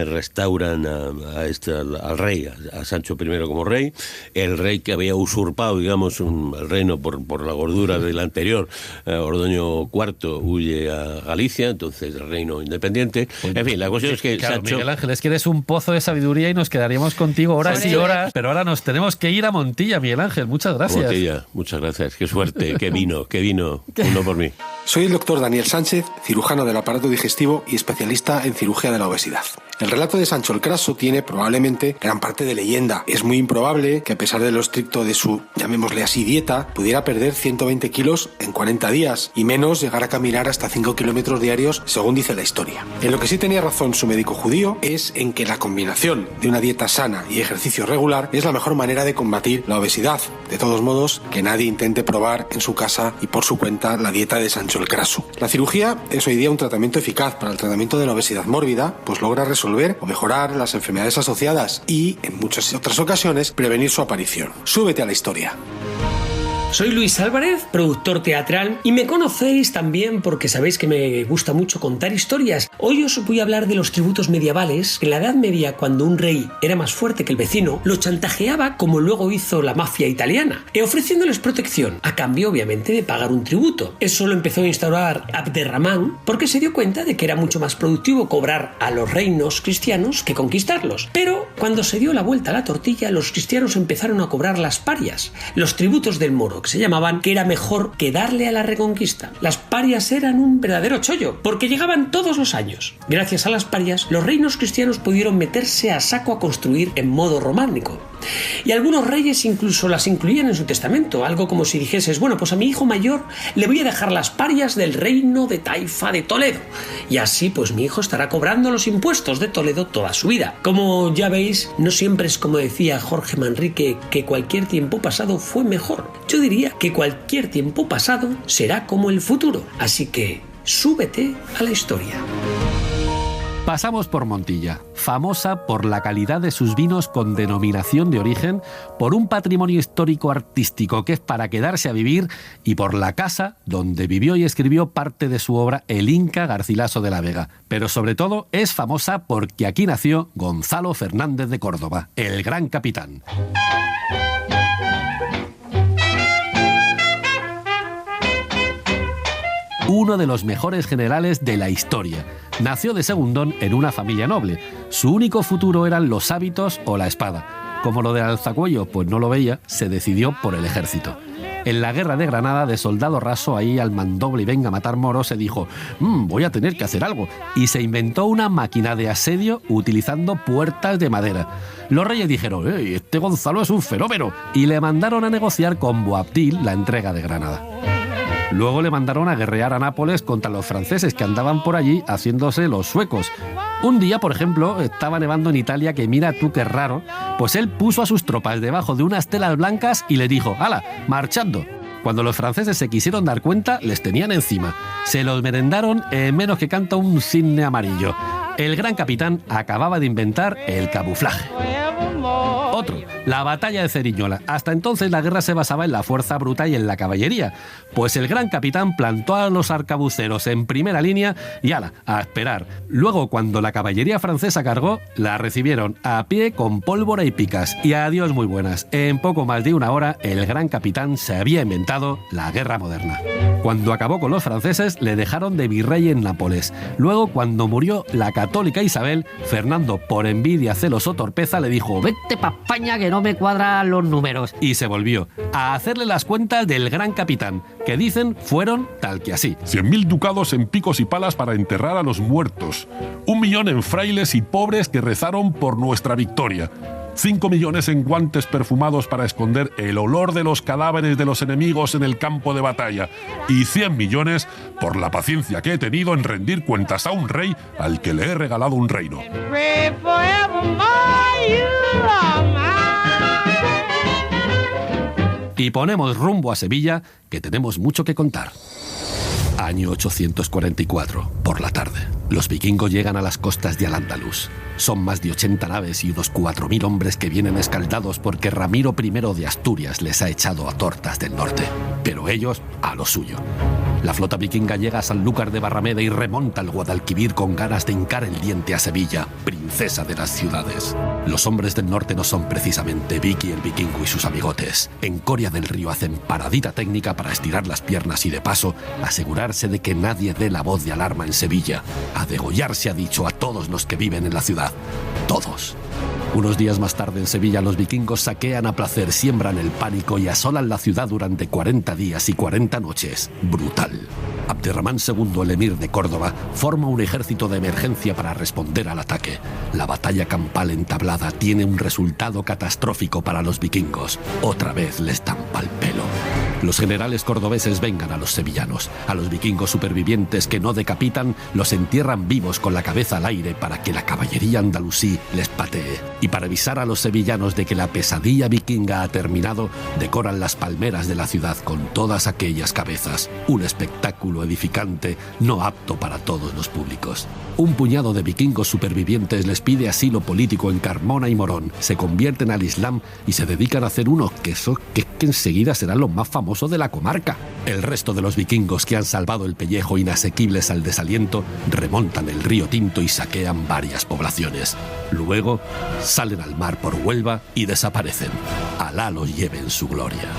restauran al rey, a Sancho I como rey, el rey que había usurpado, digamos, el reino por la gordura del anterior, Ordoño IV, huye a Galicia, entonces el reino independiente. En fin, la cuestión es que claro, Sancho... Miguel Ángel, es que eres un pozo de sabiduría y nos quedaríamos contigo horas y horas, pero ahora nos tenemos que ir a Montilla, Miguel Ángel, muchas gracias. Montilla, muchas gracias, qué suerte, qué vino, uno por mí. Soy el doctor Daniel Sánchez, cirujano del aparato digestivo y especialista en cirugía de la obesidad. El relato de Sancho el Craso tiene probablemente gran parte de leyenda. Es muy improbable que a pesar de lo estricto de su, llamémosle así, dieta, pudiera perder 120 kilos en 40 días y menos llegar a caminar hasta 5 kilómetros diarios, según dice la historia. En lo que sí tenía razón su médico judío es en que la combinación de una dieta sana y ejercicio regular es la mejor manera de combatir la obesidad. De todos modos, que nadie intente probar en su casa y por su cuenta la dieta de Sancho el Craso. La cirugía es hoy día un tratamiento eficaz para el tratamiento de la obesidad mórbida, pues logra resolver o mejorar las enfermedades asociadas y, en muchas otras ocasiones, prevenir su aparición. Súbete a la historia. Soy Luis Álvarez, productor teatral, y me conocéis también porque sabéis que me gusta mucho contar historias. Hoy os voy a hablar de los tributos medievales. En la Edad Media, cuando un rey era más fuerte que el vecino, lo chantajeaba como luego hizo la mafia italiana, ofreciéndoles protección, a cambio obviamente de pagar un tributo. Eso lo empezó a instaurar Abderramán porque se dio cuenta de que era mucho más productivo cobrar a los reinos cristianos que conquistarlos. Pero cuando se dio la vuelta a la tortilla, los cristianos empezaron a cobrar las parias, los tributos del moro, que se llamaban, que era mejor que darle a la reconquista. Las parias eran un verdadero chollo, porque llegaban todos los años. Gracias a las parias, los reinos cristianos pudieron meterse a saco a construir en modo románico. Y algunos reyes incluso las incluían en su testamento, algo como si dijeses, bueno, pues a mi hijo mayor le voy a dejar las parias del reino de Taifa de Toledo, y así pues mi hijo estará cobrando los impuestos de Toledo toda su vida. Como ya veis, no siempre es como decía Jorge Manrique, que cualquier tiempo pasado fue mejor. Yo diría que cualquier tiempo pasado será como el futuro, así que súbete a la historia. Pasamos por Montilla, famosa por la calidad de sus vinos con denominación de origen, por un patrimonio histórico artístico que es para quedarse a vivir y por la casa donde vivió y escribió parte de su obra el Inca Garcilaso de la Vega. Pero sobre todo es famosa porque aquí nació Gonzalo Fernández de Córdoba, el gran capitán. Uno de los mejores generales de la historia. Nació de segundón en una familia noble. Su único futuro eran los hábitos o la espada. Como lo de alzacuello pues no lo veía, se decidió por el ejército. En la guerra de Granada, de soldado raso ahí al mandoble y venga a matar moros, se dijo, voy a tener que hacer algo. Y se inventó una máquina de asedio utilizando puertas de madera. Los reyes dijeron, este Gonzalo es un fenómeno. Y le mandaron a negociar con Boabdil la entrega de Granada. Luego le mandaron a guerrear a Nápoles contra los franceses que andaban por allí haciéndose los suecos. Un día, por ejemplo, estaba nevando en Italia, que mira tú qué raro, pues él puso a sus tropas debajo de unas telas blancas y le dijo, ¡hala, marchando! Cuando los franceses se quisieron dar cuenta, les tenían encima. Se los merendaron en menos que canta un cisne amarillo. El gran capitán acababa de inventar el camuflaje. Otro, la batalla de Ceriñola. Hasta entonces la guerra se basaba en la fuerza bruta y en la caballería. Pues el gran capitán plantó a los arcabuceros en primera línea y ala, a esperar. Luego, cuando la caballería francesa cargó, la recibieron a pie con pólvora y picas. Y adiós muy buenas. En poco más de una hora, el gran capitán se había inventado la guerra moderna. Cuando acabó con los franceses, le dejaron de virrey en Nápoles. Luego, cuando murió la católica Isabel, Fernando, por envidia, celos o torpeza, le dijo, vete pa' España que no me cuadran los números. Y se volvió a hacerle las cuentas del gran capitán, que dicen fueron tal que así. 100.000 ducados en picos y palas para enterrar a los muertos. 1 millón en frailes y pobres que rezaron por nuestra victoria. 5 millones en guantes perfumados para esconder el olor de los cadáveres de los enemigos en el campo de batalla. Y 100 millones por la paciencia que he tenido en rendir cuentas a un rey al que le he regalado un reino. Y ponemos rumbo a Sevilla, que tenemos mucho que contar. Año 844, por la tarde. Los vikingos llegan a las costas de Al-Ándalus. Son más de 80 naves y unos 4.000 hombres que vienen escaldados porque Ramiro I de Asturias les ha echado a tortas del norte. Pero ellos a lo suyo. La flota vikinga llega a Sanlúcar de Barrameda y remonta al Guadalquivir con ganas de hincar el diente a Sevilla, princesa de las ciudades. Los hombres del norte no son precisamente Vicky el vikingo y sus amigotes. En Coria del Río hacen paradita técnica para estirar las piernas y de paso asegurarse de que nadie dé la voz de alarma en Sevilla. A degollarse ha dicho a todos los que viven en la ciudad. Todos. Unos días más tarde en Sevilla los vikingos saquean a placer, siembran el pánico y asolan la ciudad durante 40 días y 40 noches. Brutal. Abderramán II, el emir de Córdoba, forma un ejército de emergencia para responder al ataque. La batalla campal entablada tiene un resultado catastrófico para los vikingos. Otra vez les dan pa'l pelo. Los generales cordobeses vengan a los sevillanos. A los vikingos supervivientes que no decapitan, los entierran vivos con la cabeza al aire para que la caballería andalusí les patee. Y para avisar a los sevillanos de que la pesadilla vikinga ha terminado, decoran las palmeras de la ciudad con todas aquellas cabezas. Un espectáculo edificante, no apto para todos los públicos. Un puñado de vikingos supervivientes les pide asilo político en Carmona y Morón, se convierten al Islam y se dedican a hacer unos quesos que enseguida serán los más famosos de la comarca. El resto de los vikingos que han salvado el pellejo, inasequibles al desaliento, remontan el río Tinto y saquean varias poblaciones. Luego salen al mar por Huelva y desaparecen. Alá los lleve en su gloria.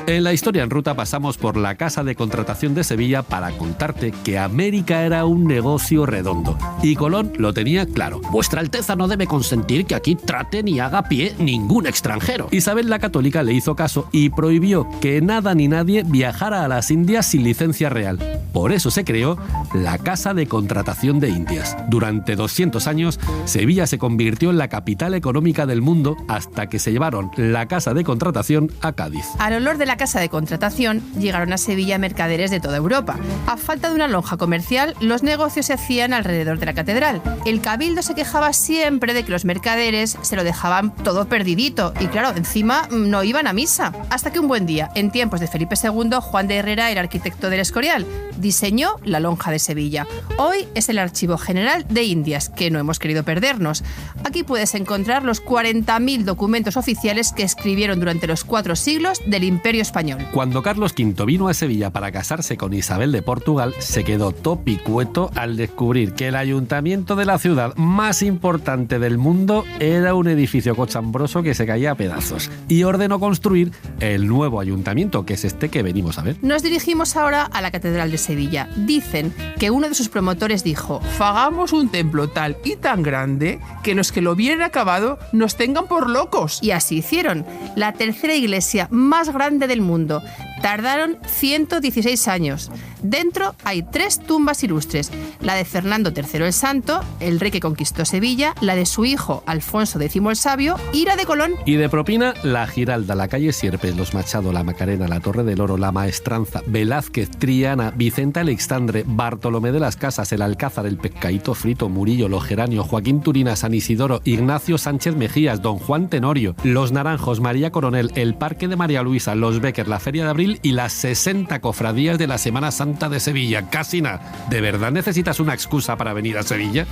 En la historia en ruta pasamos por la casa de contratación de Sevilla para contarte que América era un negocio redondo. Y Colón lo tenía claro. Vuestra Alteza no debe consentir que aquí trate ni haga pie ningún extranjero. Isabel la Católica le hizo caso y prohibió que nada ni nadie viajara a las Indias sin licencia real. Por eso se creó la Casa de Contratación de Indias. Durante 200 años, Sevilla se convirtió en la capital económica del mundo hasta que se llevaron la Casa de Contratación a Cádiz. Al olor de la Casa de Contratación llegaron a Sevilla mercaderes de toda Europa. A falta de una lonja comercial, los negocios se hacían alrededor de la catedral. El cabildo se quejaba siempre de que los mercaderes se lo dejaban todo perdidito y claro, encima no iban a misa. Hasta que un buen día, en tiempos de Felipe II, Juan de Herrera, el arquitecto del Escorial, diseñó la lonja de Sevilla. Hoy es el Archivo General de Indias, que no hemos querido perdernos. Aquí puedes encontrar los 40.000 documentos oficiales que escribieron durante los 4 siglos del Imperio Español. Cuando Carlos V vino a Sevilla para casarse con Isabel de Portugal, se quedó topicueto al descubrir que el ayuntamiento de la ciudad más importante del mundo era un edificio cochambroso que se caía a pedazos, y ordenó construir el nuevo ayuntamiento, que es este que venimos a ver. Nos dirigimos ahora a la Catedral de Sevilla. Dicen que uno de sus promotores dijo: «Fagamos un templo tal y tan grande que los que lo vieran acabado nos tengan por locos». Y así hicieron. La tercera iglesia más grande del mundo. Tardaron 116 años. Dentro hay 3 tumbas ilustres: la de Fernando III el Santo, el rey que conquistó Sevilla, la de su hijo Alfonso X el Sabio y la de Colón. Y de propina, la Giralda, la calle Sierpes, los Machado, la Macarena, la Torre del Oro, la Maestranza, Velázquez, Triana, Vicente Alexandre, Bartolomé de las Casas, el Alcázar, el Pescadito Frito, Murillo, los Geranio, Joaquín Turina, San Isidoro, Ignacio Sánchez Mejías, Don Juan Tenorio, los Naranjos, María Coronel, el Parque de María Luisa, los Béquer, la Feria de Abril y las 60 cofradías de la Semana Santa de Sevilla. Casi nada. ¿De verdad necesitas una excusa para venir a Sevilla?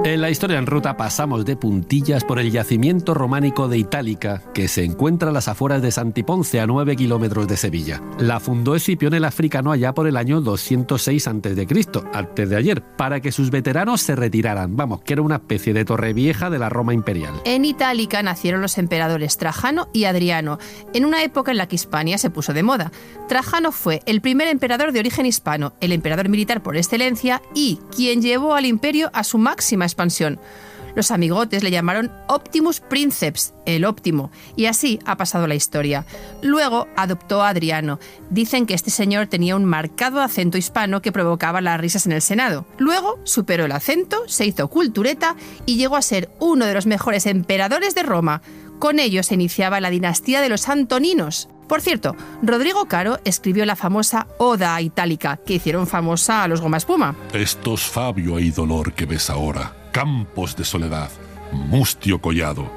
En la historia en ruta pasamos de puntillas por el yacimiento románico de Itálica, que se encuentra a las afueras de Santiponce, a 9 kilómetros de Sevilla. La fundó Escipión el Africano allá por el año 206 a.C., antes de ayer, para que sus veteranos se retiraran. Vamos, que era una especie de Torrevieja de la Roma imperial. En Itálica nacieron los emperadores Trajano y Adriano, en una época en la que Hispania se puso de moda. Trajano fue el primer emperador de origen hispano, el emperador militar por excelencia y quien llevó al imperio a su máxima expansión. Los amigotes le llamaron Optimus Princeps, el óptimo, y así ha pasado la historia. Luego adoptó a Adriano. Dicen que este señor tenía un marcado acento hispano que provocaba las risas en el Senado. Luego superó el acento, se hizo cultureta y llegó a ser uno de los mejores emperadores de Roma. Con ello se iniciaba la dinastía de los Antoninos. Por cierto, Rodrigo Caro escribió la famosa Oda a Itálica, que hicieron famosa a los Goma Espuma. Estos Fabio y dolor que ves ahora, campos de soledad, mustio collado,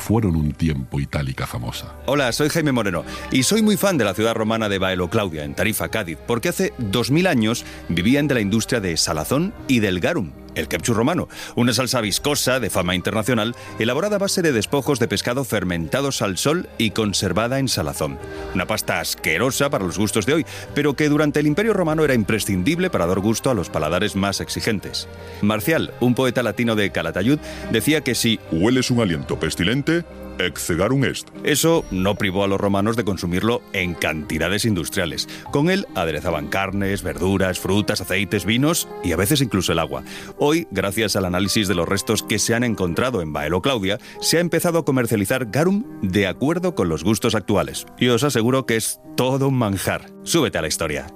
fueron un tiempo Itálica famosa. Hola, soy Jaime Moreno y soy muy fan de la ciudad romana de Baelo Claudia, en Tarifa, Cádiz, porque hace 2000 años vivían de la industria de salazón y del garum, el ketchup romano, una salsa viscosa de fama internacional, elaborada a base de despojos de pescado fermentados al sol y conservada en salazón. Una pasta asquerosa para los gustos de hoy, pero que durante el Imperio Romano era imprescindible para dar gusto a los paladares más exigentes. Marcial, un poeta latino de Calatayud, decía que si hueles un aliento pestilente, ex Garum est. Eso no privó a los romanos de consumirlo en cantidades industriales. Con él aderezaban carnes, verduras, frutas, aceites, vinos y a veces incluso el agua. Hoy, gracias al análisis de los restos que se han encontrado en Baelo Claudia, se ha empezado a comercializar garum de acuerdo con los gustos actuales. Y os aseguro que es todo un manjar. Súbete a la historia.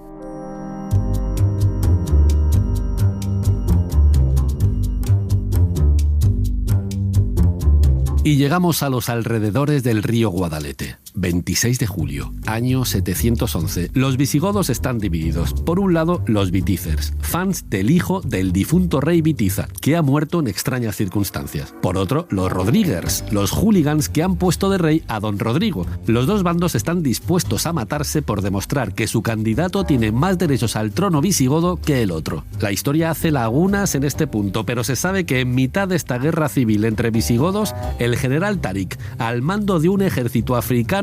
Y llegamos a los alrededores del río Guadalete. 26 de julio, año 711. Los visigodos están divididos. Por un lado, los vitícers, fans del hijo del difunto rey Vitiza, que ha muerto en extrañas circunstancias. Por otro, los rodríguers, los hooligans que han puesto de rey a don Rodrigo. Los dos bandos están dispuestos a matarse por demostrar que su candidato tiene más derechos al trono visigodo que el otro. La historia hace lagunas en este punto, pero se sabe que en mitad de esta guerra civil entre visigodos, el general Táric, al mando de un ejército africano,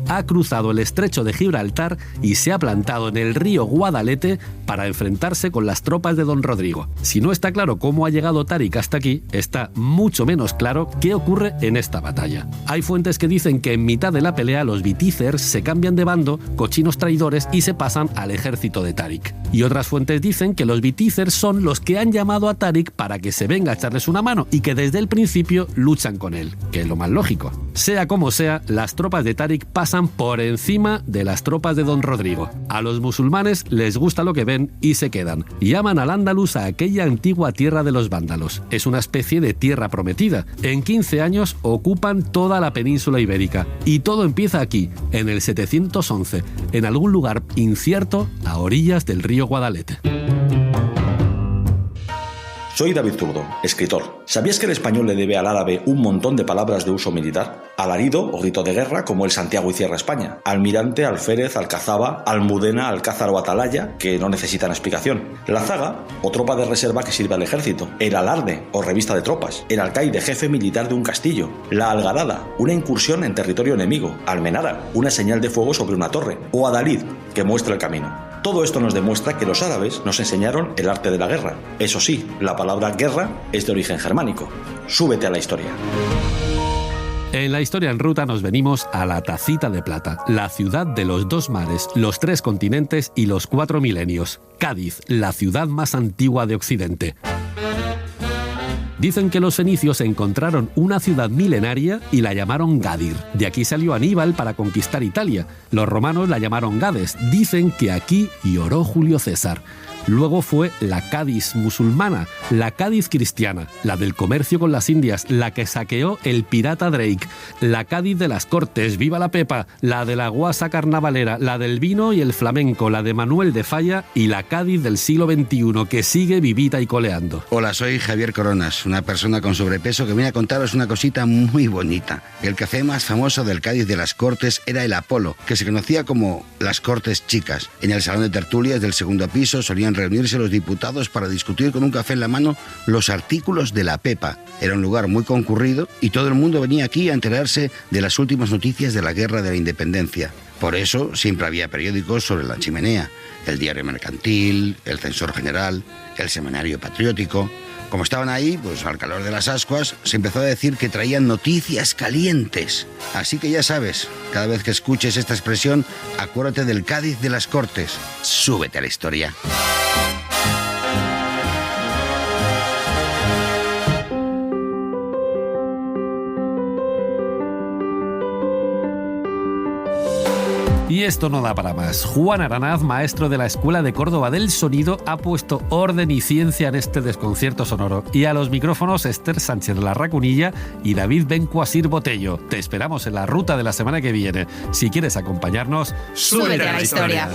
ha cruzado el estrecho de Gibraltar y se ha plantado en el río Guadalete para enfrentarse con las tropas de don Rodrigo. Si no está claro cómo ha llegado Táric hasta aquí, está mucho menos claro qué ocurre en esta batalla. Hay fuentes que dicen que en mitad de la pelea los vitícers se cambian de bando, cochinos traidores, y se pasan al ejército de Táric. Y otras fuentes dicen que los vitícers son los que han llamado a Táric para que se venga a echarles una mano y que desde el principio luchan con él, que es lo más lógico. Sea como sea, las tropas de Táric pasan por encima de las tropas de don Rodrigo. A los musulmanes les gusta lo que ven y se quedan. Llaman al Andalus a aquella antigua tierra de los vándalos. Es una especie de tierra prometida. En 15 años ocupan toda la península ibérica. Y todo empieza aquí, en el 711, en algún lugar incierto a orillas del río Guadalete. Soy David Zurdo, escritor. ¿Sabías que el español le debe al árabe un montón de palabras de uso militar? Alarido o grito de guerra, como el Santiago y cierra España. Almirante, alférez, alcazaba, almudena, alcázar o atalaya, que no necesitan explicación. La zaga, o tropa de reserva que sirve al ejército. El alarde, o revista de tropas. El alcaide, jefe militar de un castillo. La algarada, una incursión en territorio enemigo. Almenara, una señal de fuego sobre una torre. O adalid, que muestra el camino. Todo esto nos demuestra que los árabes nos enseñaron el arte de la guerra. Eso sí, la palabra guerra es de origen germánico. Súbete a la historia. En la historia en ruta nos venimos a la Tacita de Plata, la ciudad de los dos mares, los 3 continentes y los 4 milenios. Cádiz, la ciudad más antigua de Occidente. Dicen que los fenicios encontraron una ciudad milenaria y la llamaron Gadir. De aquí salió Aníbal para conquistar Italia. Los romanos la llamaron Gades. Dicen que aquí lloró Julio César. Luego fue la Cádiz musulmana, la Cádiz cristiana, la del comercio con las Indias, la que saqueó el pirata Drake, la Cádiz de las Cortes, viva la Pepa, la de la guasa carnavalera, la del vino y el flamenco, la de Manuel de Falla y la Cádiz del siglo XXI, que sigue vivita y coleando. Hola, soy Javier Coronas, una persona con sobrepeso que viene a contaros una cosita muy bonita. El café más famoso del Cádiz de las Cortes era el Apolo, que se conocía como las Cortes Chicas. En el salón de tertulias del segundo piso solían reunirse los diputados para discutir con un café en la mano los artículos de la Pepa. Era un lugar muy concurrido y todo el mundo venía aquí a enterarse de las últimas noticias de la Guerra de la Independencia. Por eso siempre había periódicos sobre la chimenea, el Diario Mercantil, el Censor General, el Semanario Patriótico. Como estaban ahí, pues al calor de las ascuas, se empezó a decir que traían noticias calientes. Así que ya sabes, cada vez que escuches esta expresión, acuérdate del Cádiz de las Cortes. Súbete a la historia. Y esto no da para más. Juan Aranaz, maestro de la Escuela de Córdoba del Sonido, ha puesto orden y ciencia en este desconcierto sonoro. Y a los micrófonos Esther Sánchez La Racunilla y David Bencuasir Botello. Te esperamos en la ruta de la semana que viene. Si quieres acompañarnos, súbete a la historia.